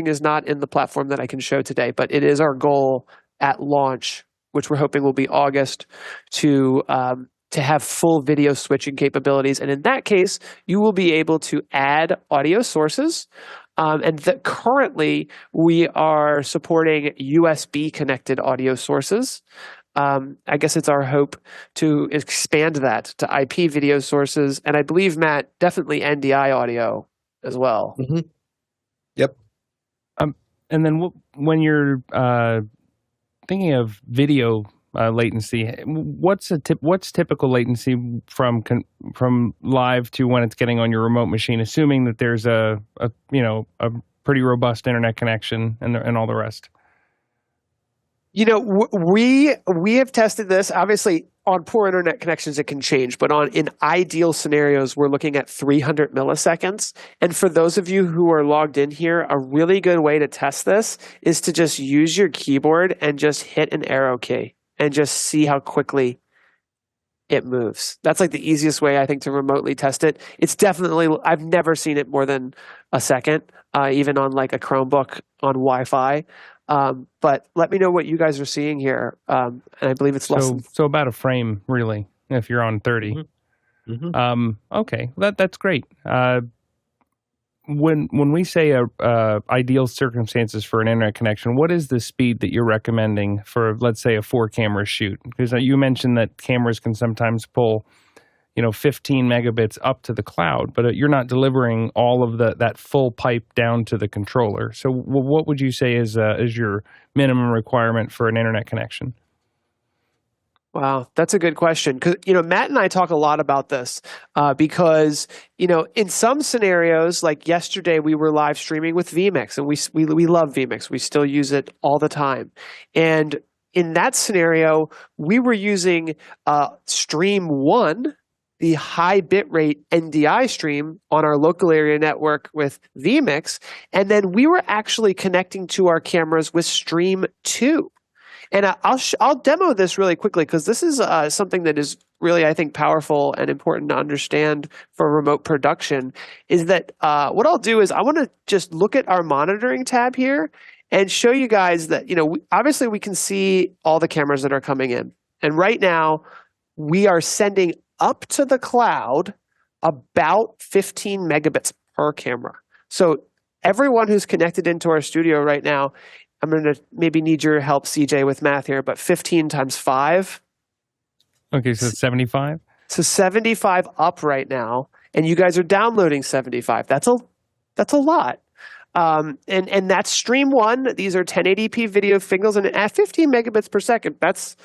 is not in the platform that I can show today, but it is our goal at launch, which we're hoping will be August, to have full video switching capabilities. And in that case, you will be able to add audio sources. Currently, we are supporting USB connected audio sources. I guess it's our hope to expand that to IP video sources. And I believe, Matt, definitely NDI audio as well. Mm-hmm. Yep. And then when you're thinking of video latency, what's typical latency latency from live to when it's getting on your remote machine, assuming that there's a pretty robust internet connection and all the rest? We have tested this. Obviously, on poor internet connections, it can change. But in ideal scenarios, we're looking at 300 milliseconds. And for those of you who are logged in here, a really good way to test this is to just use your keyboard and just hit an arrow key and just see how quickly it moves. That's like the easiest way, I think, to remotely test it. It's definitely, I've never seen it more than a second, even on like a Chromebook on Wi-Fi. But let me know what you guys are seeing here. And I believe it's less. So about a frame, really, if you're on 30. Mm-hmm. Mm-hmm. Okay, that's great. When we say ideal circumstances for an internet connection, what is the speed that you're recommending for, let's say, a 4-camera shoot? Because you mentioned that cameras can sometimes pull 15 megabits up to the cloud, but you're not delivering all of that full pipe down to the controller. So what would you say is your minimum requirement for an internet connection? Wow, that's a good question. Because Matt and I talk a lot about this because in some scenarios, like yesterday, we were live streaming with V-Mix, and we love V-Mix. We still use it all the time, and in that scenario, we were using Stream 1, the high bitrate NDI stream on our local area network with V-Mix, and then we were actually connecting to our cameras with Stream 2. And I'll demo this really quickly because this is something that is really, I think, powerful and important to understand for remote production. Is that what I'll do is I want to just look at our monitoring tab here and show you guys that obviously we can see all the cameras that are coming in, and right now we are sending up to the cloud about 15 megabits per camera. So everyone who's connected into our studio right now, I'm going to maybe need your help, CJ, with math here, but 15 times 5. Okay, so 75? So 75 up right now, and you guys are downloading 75. That's a lot. And that's Stream 1. These are 1080p video signals, and at 15 megabits per second, that's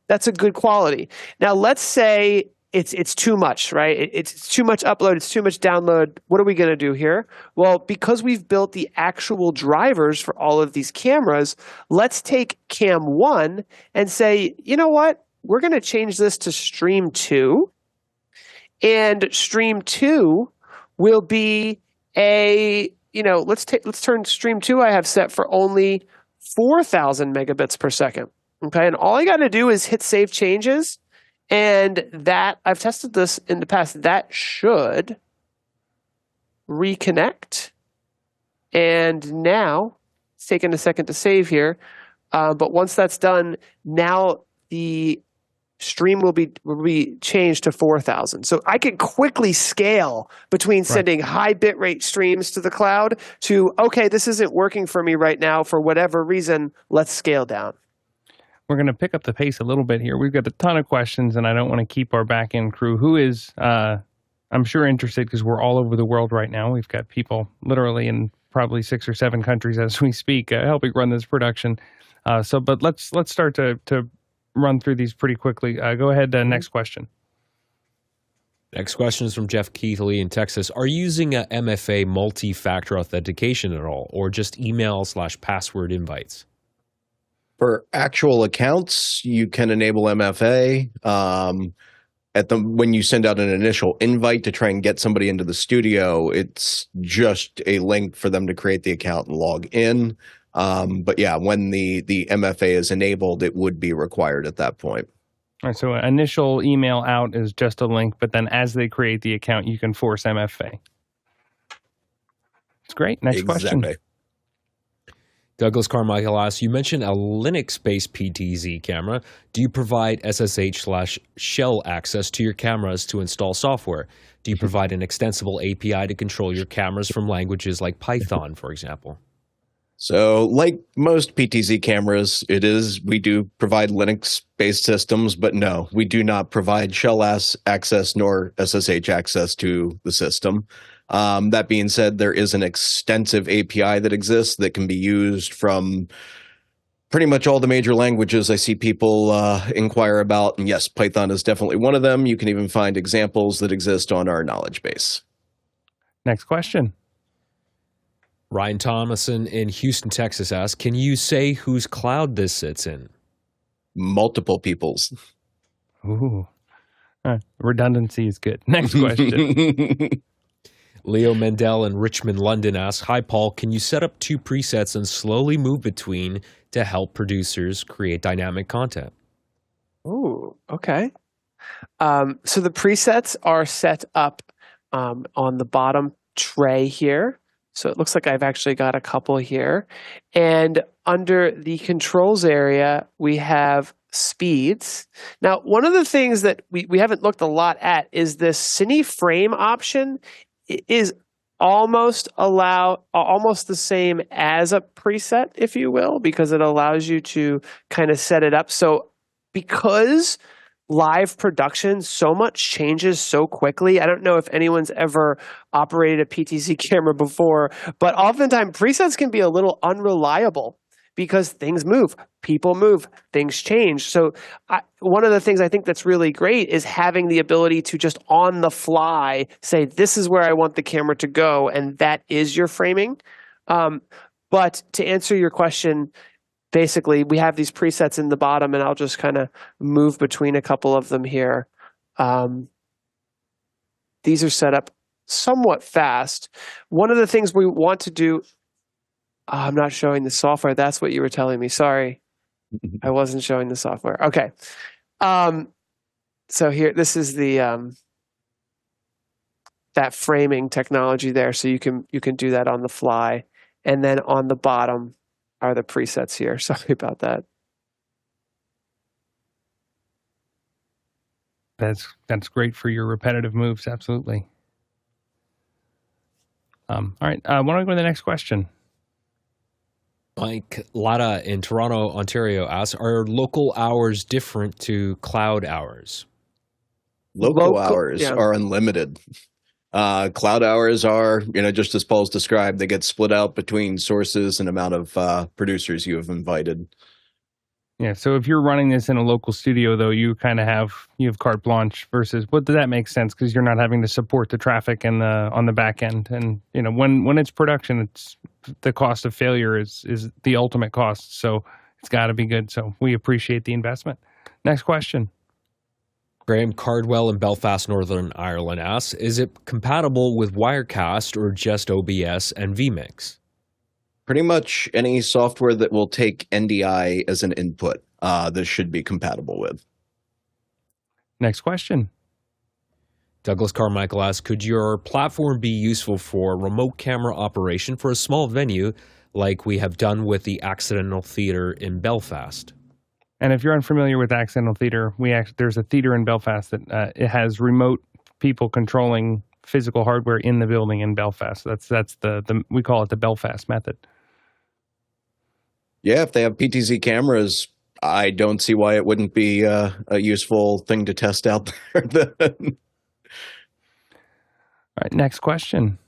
a good quality. Now, let's say it's too much, right? It's too much upload. It's too much download. What are we going to do here? Well, because we've built the actual drivers for all of these cameras, let's take Cam 1 and say, you know what? We're going to change this to Stream 2. And Stream 2 will be let's turn Stream 2 I have set for only 4,000 megabits per second. Okay, and all I got to do is hit Save Changes. And that, I've tested this in the past, that should reconnect. And now, it's taking a second to save here. But once that's done, now the stream will be changed to 4,000. So I can quickly scale between sending high bitrate streams to the cloud to, okay, this isn't working for me right now for whatever reason, let's scale down. We're going to pick up the pace a little bit here. We've got a ton of questions, and I don't want to keep our back-end crew, who is, I'm sure, interested because we're all over the world right now. We've got people literally in probably 6 or 7 countries as we speak helping run this production. But let's start to run through these pretty quickly. Go ahead, next question. Next question is from Jeff Keithley in Texas. Are you using a MFA Multi Factor Authentication at all, or just email/password invites? For actual accounts, you can enable MFA. When you send out an initial invite to try and get somebody into the studio, it's just a link for them to create the account and log in. But yeah, when the MFA is enabled, it would be required at that point. All right, so initial email out is just a link, but then as they create the account, you can force MFA. It's great. Next question. Douglas Carmichael asks, you mentioned a Linux-based PTZ camera. Do you provide SSH/shell access to your cameras to install software? Do you provide an extensible API to control your cameras from languages like Python, for example? So like most PTZ cameras, we do provide Linux-based systems, but no, we do not provide shell access nor SSH access to the system. That being said, there is an extensive API that exists that can be used from pretty much all the major languages I see people inquire about. And yes, Python is definitely one of them. You can even find examples that exist on our knowledge base. Next question. Ryan Thomason in Houston, Texas asks, can you say whose cloud this sits in? Multiple people's. Ooh. Redundancy is good. Next question. Leo Mendel in Richmond, London asks, hi, Paul, can you set up 2 presets and slowly move between to help producers create dynamic content? Ooh, okay. So the presets are set up on the bottom tray here. So it looks like I've actually got a couple here. And under the controls area, we have speeds. Now, one of the things that we haven't looked a lot at is this Cine frame option is almost the same as a preset, if you will, because it allows you to kind of set it up. So because live production, so much changes so quickly. I don't know if anyone's ever operated a PTZ camera before, but oftentimes presets can be a little unreliable because things move, people move, things change. So one of the things I think that's really great is having the ability to just on the fly say, this is where I want the camera to go, and that is your framing. But to answer your question, basically, we have these presets in the bottom, and I'll just kind of move between a couple of them here. These are set up somewhat fast. One of the things we want to do, I'm not showing the software. That's what you were telling me. Sorry. I wasn't showing the software. Okay. So here, this is the that framing technology there. So you can do that on the fly. And then on the bottom are the presets here. Sorry about that. That's great for your repetitive moves. Absolutely. All right. Why don't we go to the next question? Mike Latta in Toronto, Ontario asks, are local hours different to cloud hours? Local hours are unlimited. Cloud hours are, just as Paul's described, they get split out between sources and amount of producers you have invited. Yeah, so if you're running this in a local studio, though, you kind of have carte blanche versus, does that make sense? Because you're not having to support the traffic and on the back end. And, when it's production, it's the cost of failure is the ultimate cost. So it's got to be good. So we appreciate the investment. Next question. Graham Cardwell in Belfast, Northern Ireland asks, is it compatible with Wirecast or just OBS and V-Mix? Pretty much any software that will take NDI as an input, this should be compatible with. Next question. Douglas Carmichael asks, could your platform be useful for remote camera operation for a small venue like we have done with the Accidental Theatre in Belfast? And if you're unfamiliar with Accidental Theatre, there's a theater in Belfast that it has remote people controlling physical hardware in the building in Belfast. That's the we call it the Belfast method. Yeah, if they have PTZ cameras, I don't see why it wouldn't be a useful thing to test out there. All right, next question.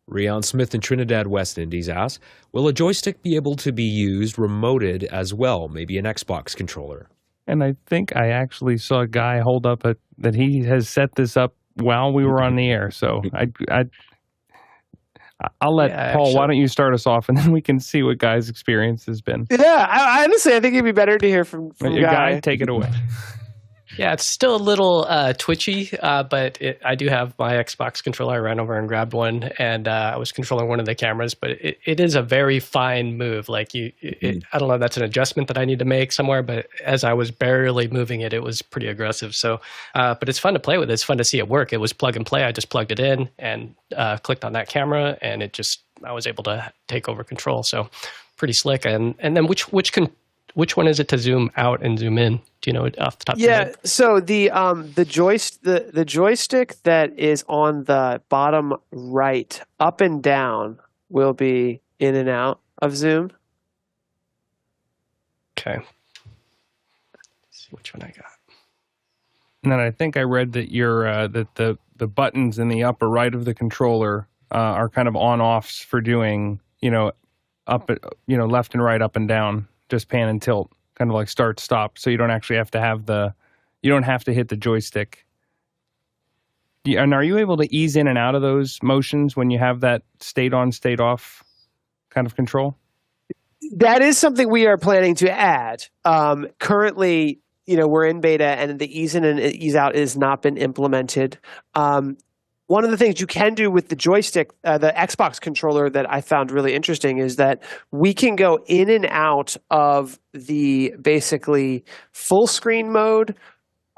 Rian Smith in Trinidad, West Indies asks, will a joystick be able to be used remoted as well, maybe an Xbox controller? And I think I actually saw a guy hold up that he has set this up while we were on the air. So I'll let Paul, why don't you start us off, and then we can see what Guy's experience has been. Yeah, I honestly, I think it'd be better to hear from Guy. Take it away. Yeah, it's still a little twitchy, but I do have my Xbox controller. I ran over and grabbed one, and I was controlling one of the cameras. But it is a very fine move. Like I don't know if that's an adjustment that I need to make somewhere. But as I was barely moving it, it was pretty aggressive. So, but it's fun to play with. It's fun to see it work. It was plug and play. I just plugged it in and clicked on that camera, and I was able to take over control. So, pretty slick. And then which one is it to zoom out and zoom in? Do you know it off the top of your head? So the joystick that is on the bottom right, up and down, will be in and out of zoom. Okay. Let's see which one I got. And then I think I read that that the buttons in the upper right of the controller are kind of on-offs for doing up left and right, up and down, just pan and tilt. Kind of like start, stop, so you don't actually have to hit the joystick. And are you able to ease in and out of those motions when you have that state on, state off kind of control? That is something we are planning to add. Currently, we're in beta, and the ease in and ease out has not been implemented. One of the things you can do with the joystick, the Xbox controller, that I found really interesting is that we can go in and out of the basically full screen mode,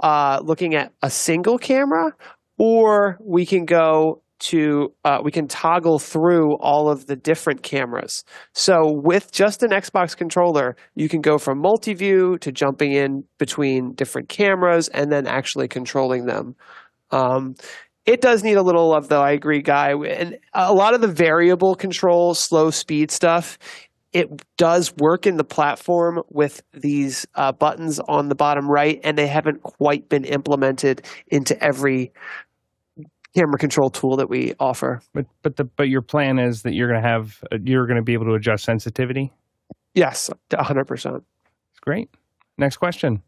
looking at a single camera, or we can go to we can toggle through all of the different cameras. So with just an Xbox controller, you can go from multi-view to jumping in between different cameras and then actually controlling them. It does need a little love, though. I agree, Guy. And a lot of the variable control, slow speed stuff, it does work in the platform with these buttons on the bottom right, and they haven't quite been implemented into every camera control tool that we offer. But your plan is that you're going to be able to adjust sensitivity? Yes, 100%. That's great. Next question.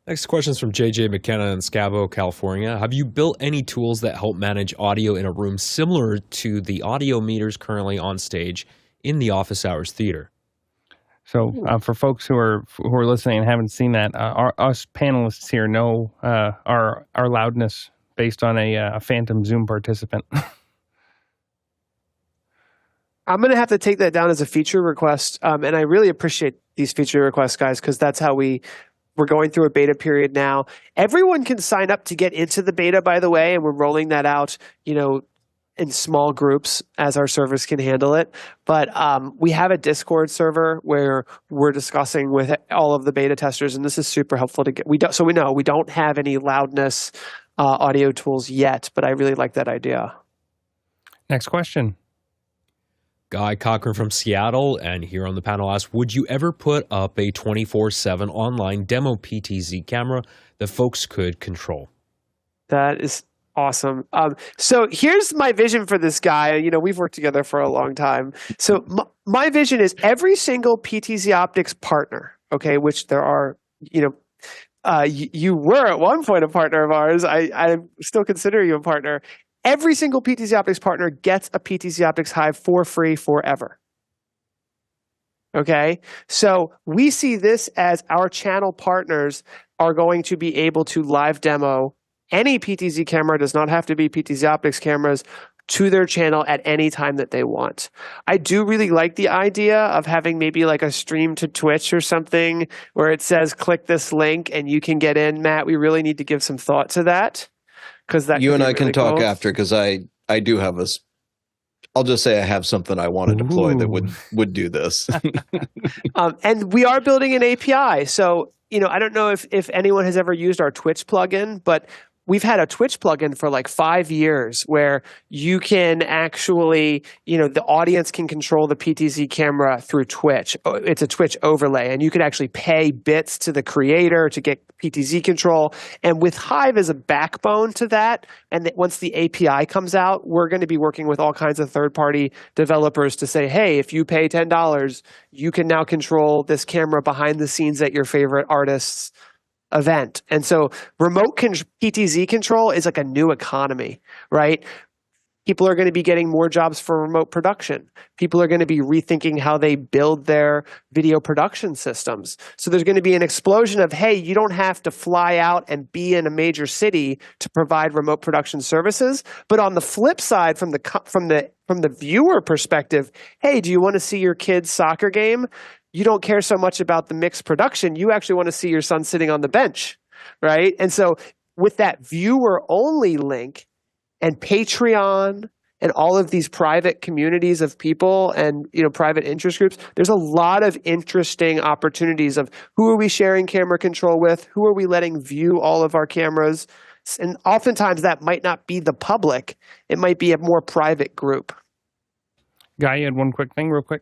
Next question is from JJ McKenna in Scavo, California. Have you built any tools that help manage audio in a room similar to the audio meters currently on stage in the office hours theater? So for folks who are listening and haven't seen that, us panelists here know our loudness based on a phantom Zoom participant. I'm going to have to take that down as a feature request, and I really appreciate these feature requests, guys, because that's how we're going through a beta period now. Everyone can sign up to get into the beta, by the way, and we're rolling that out, in small groups as our servers can handle it. But we have a Discord server where we're discussing with all of the beta testers, and this is super helpful to get. We don't have any loudness audio tools yet, but I really like that idea. Next question. Guy Cochran from Seattle, and here on the panel asks, would you ever put up a 24/7 online demo PTZ camera that folks could control? That is awesome. So here's my vision for this guy. We've worked together for a long time. So my vision is every single PTZOptics partner, okay, which there are, you were at one point a partner of ours. I still consider you a partner. Every single PTZOptics partner gets a PTZOptics Hive for free forever. Okay? So we see this as our channel partners are going to be able to live demo any PTZ camera, does not have to be PTZOptics cameras, to their channel at any time that they want. I do really like the idea of having maybe like a stream to Twitch or something where it says click this link and you can get in. Matt, we really need to give some thought to that. That you and I can really talk cool. after, because I do have I'll just say I have something I want to deploy that would do this. And we are building an API. So, I don't know if anyone has ever used our Twitch plugin, but we've had a Twitch plugin for like 5 years where you can actually, the audience can control the PTZ camera through Twitch. It's a Twitch overlay, and you can actually pay bits to the creator to get PTZ control. And with Hive as a backbone to that, and once the API comes out, we're going to be working with all kinds of third-party developers to say, hey, if you pay $10, you can now control this camera behind the scenes at your favorite artist's event. And so remote PTZ control is like a new economy, right? People are going to be getting more jobs for remote production. People are going to be rethinking how they build their video production systems. So there's going to be an explosion of, hey, you don't have to fly out and be in a major city to provide remote production services. But on the flip side, from the viewer perspective, hey, do you want to see your kid's soccer game? You don't care so much about the mixed production. You actually want to see your son sitting on the bench, right? And so with that viewer-only link and Patreon and all of these private communities of people and private interest groups, there's a lot of interesting opportunities of who are we sharing camera control with, who are we letting view all of our cameras, and oftentimes that might not be the public. It might be a more private group. Guy, you had one quick thing real quick?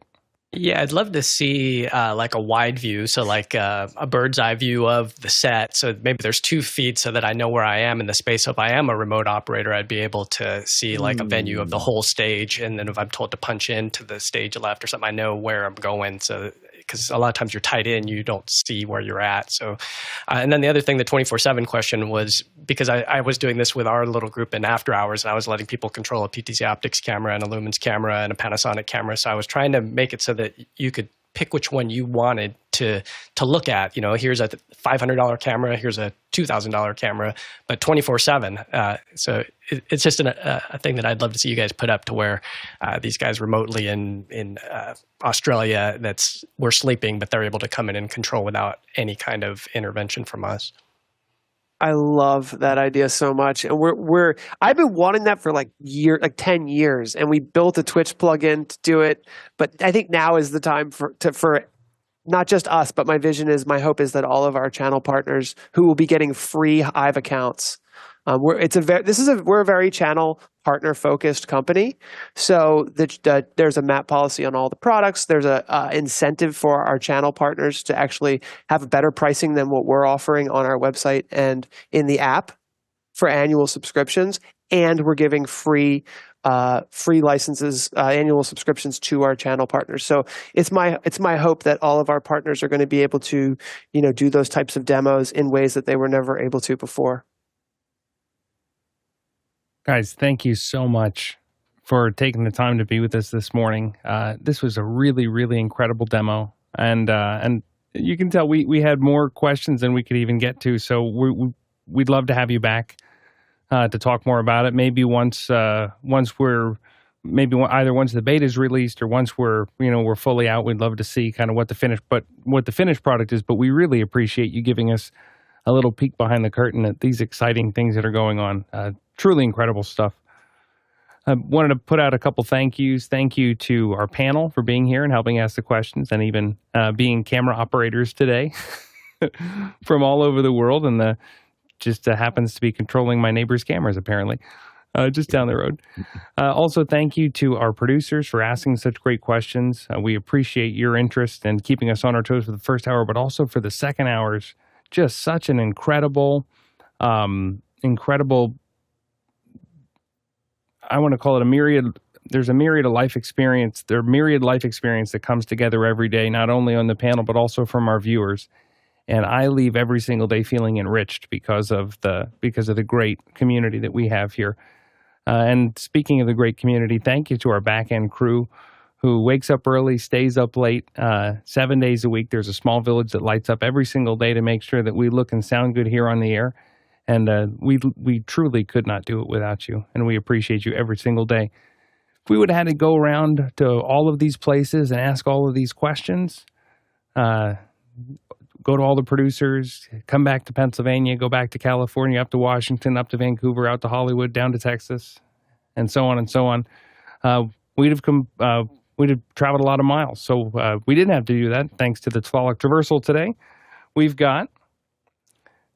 Yeah, I'd love to see like a wide view, so like a bird's eye view of the set. So maybe there's 2 feet so that I know where I am in the space. So if I am a remote operator, I'd be able to see like a venue of the whole stage. And then if I'm told to punch into the stage left or something, I know where I'm going. So because a lot of times you're tied in, you don't see where you're at. So, and then the other thing, the 24/7 question was, because I was doing this with our little group in after hours, and I was letting people control a PTZOptics camera and a Lumens camera and a Panasonic camera. So I was trying to make it so that you could pick which one you wanted to look at. Here's a $500 camera, here's a $2,000 camera, but 24/7. So it's just a thing that I'd love to see you guys put up to where these guys remotely in Australia, we're sleeping, but they're able to come in and control without any kind of intervention from us. I love that idea so much, and I've been wanting that for like 10 years, and we built a Twitch plugin to do it. But I think now is the time for not just us, but my hope is that all of our channel partners who will be getting free Hive accounts. We're a very channel partner focused company, so there's a MAP policy on all the products. There's a incentive for our channel partners to actually have better pricing than what we're offering on our website and in the app for annual subscriptions, and we're giving free licenses, annual subscriptions to our channel partners. So it's my hope that all of our partners are going to be able to do those types of demos in ways that they were never able to before. Guys, thank you so much for taking the time to be with us this morning. This was a really, really incredible demo, and you can tell we had more questions than we could even get to. So we'd love to have you back to talk more about it. Maybe once either once the beta is released or once we're fully out, we'd love to see kind of what the finished product is. But we really appreciate you giving us a little peek behind the curtain at these exciting things that are going on. Truly incredible stuff. I wanted to put out a couple thank yous. Thank you to our panel for being here and helping ask the questions, and even being camera operators today from all over the world, and just happens to be controlling my neighbor's cameras, apparently, just down the road. Also, thank you to our producers for asking such great questions. We appreciate your interest and keeping us on our toes for the first hour, but also for the second hours. Just such an incredible, I want to call it a myriad. There's a myriad of life experience. There are myriad life experience that comes together every day, not only on the panel, but also from our viewers. And I leave every single day feeling enriched because of the great community that we have here. And speaking of the great community, thank you to our back-end crew who wakes up early, stays up late, 7 days a week. There's a small village that lights up every single day to make sure that we look and sound good here on the air. And we truly could not do it without you, and we appreciate you every single day. If we would have had to go around to all of these places and ask all of these questions, go to all the producers, come back to Pennsylvania, go back to California, up to Washington, up to Vancouver, out to Hollywood, down to Texas, and so on and so on, we'd have traveled a lot of miles. So we didn't have to do that thanks to the Tlaloc Traversal today. We've got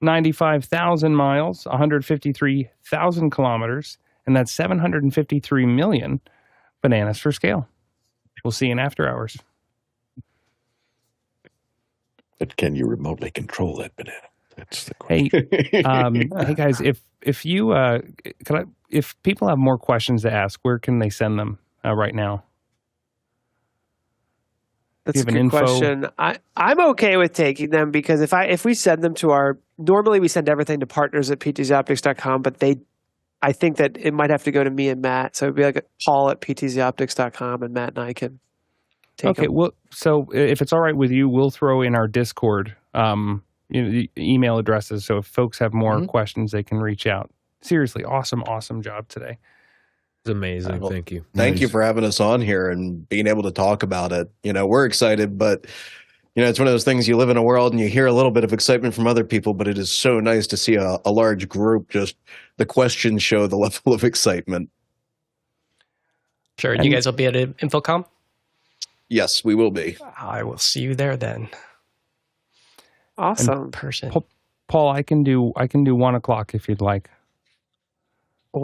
95,000 miles, 153,000 kilometers, and that's 753 million bananas for scale. We'll see you in after hours. But can you remotely control that banana? That's the question. Hey guys, if people have more questions to ask, where can they send them right now? That's a good question. I'm okay with taking them because if we send them to normally we send everything to partners@ptzoptics.com, but they I think that it might have to go to me and Matt. So it'd be like Paul at PTZOptics.com, and Matt and I can take Okay, them. well, so if it's all right with you, we'll throw in our Discord the email addresses. So if folks have more questions, they can reach out. Seriously, awesome job today. It's amazing. Thank you. Thank you for having us on here and being able to talk about it. We're excited, but it's one of those things, you live in a world and you hear a little bit of excitement from other people, but it is so nice to see a large group, just the questions show the level of excitement. Sure. You guys will be at InfoComm? Yes, we will be. I will see you there then. Awesome. In person. Paul, I can do 1 o'clock if you'd like. 1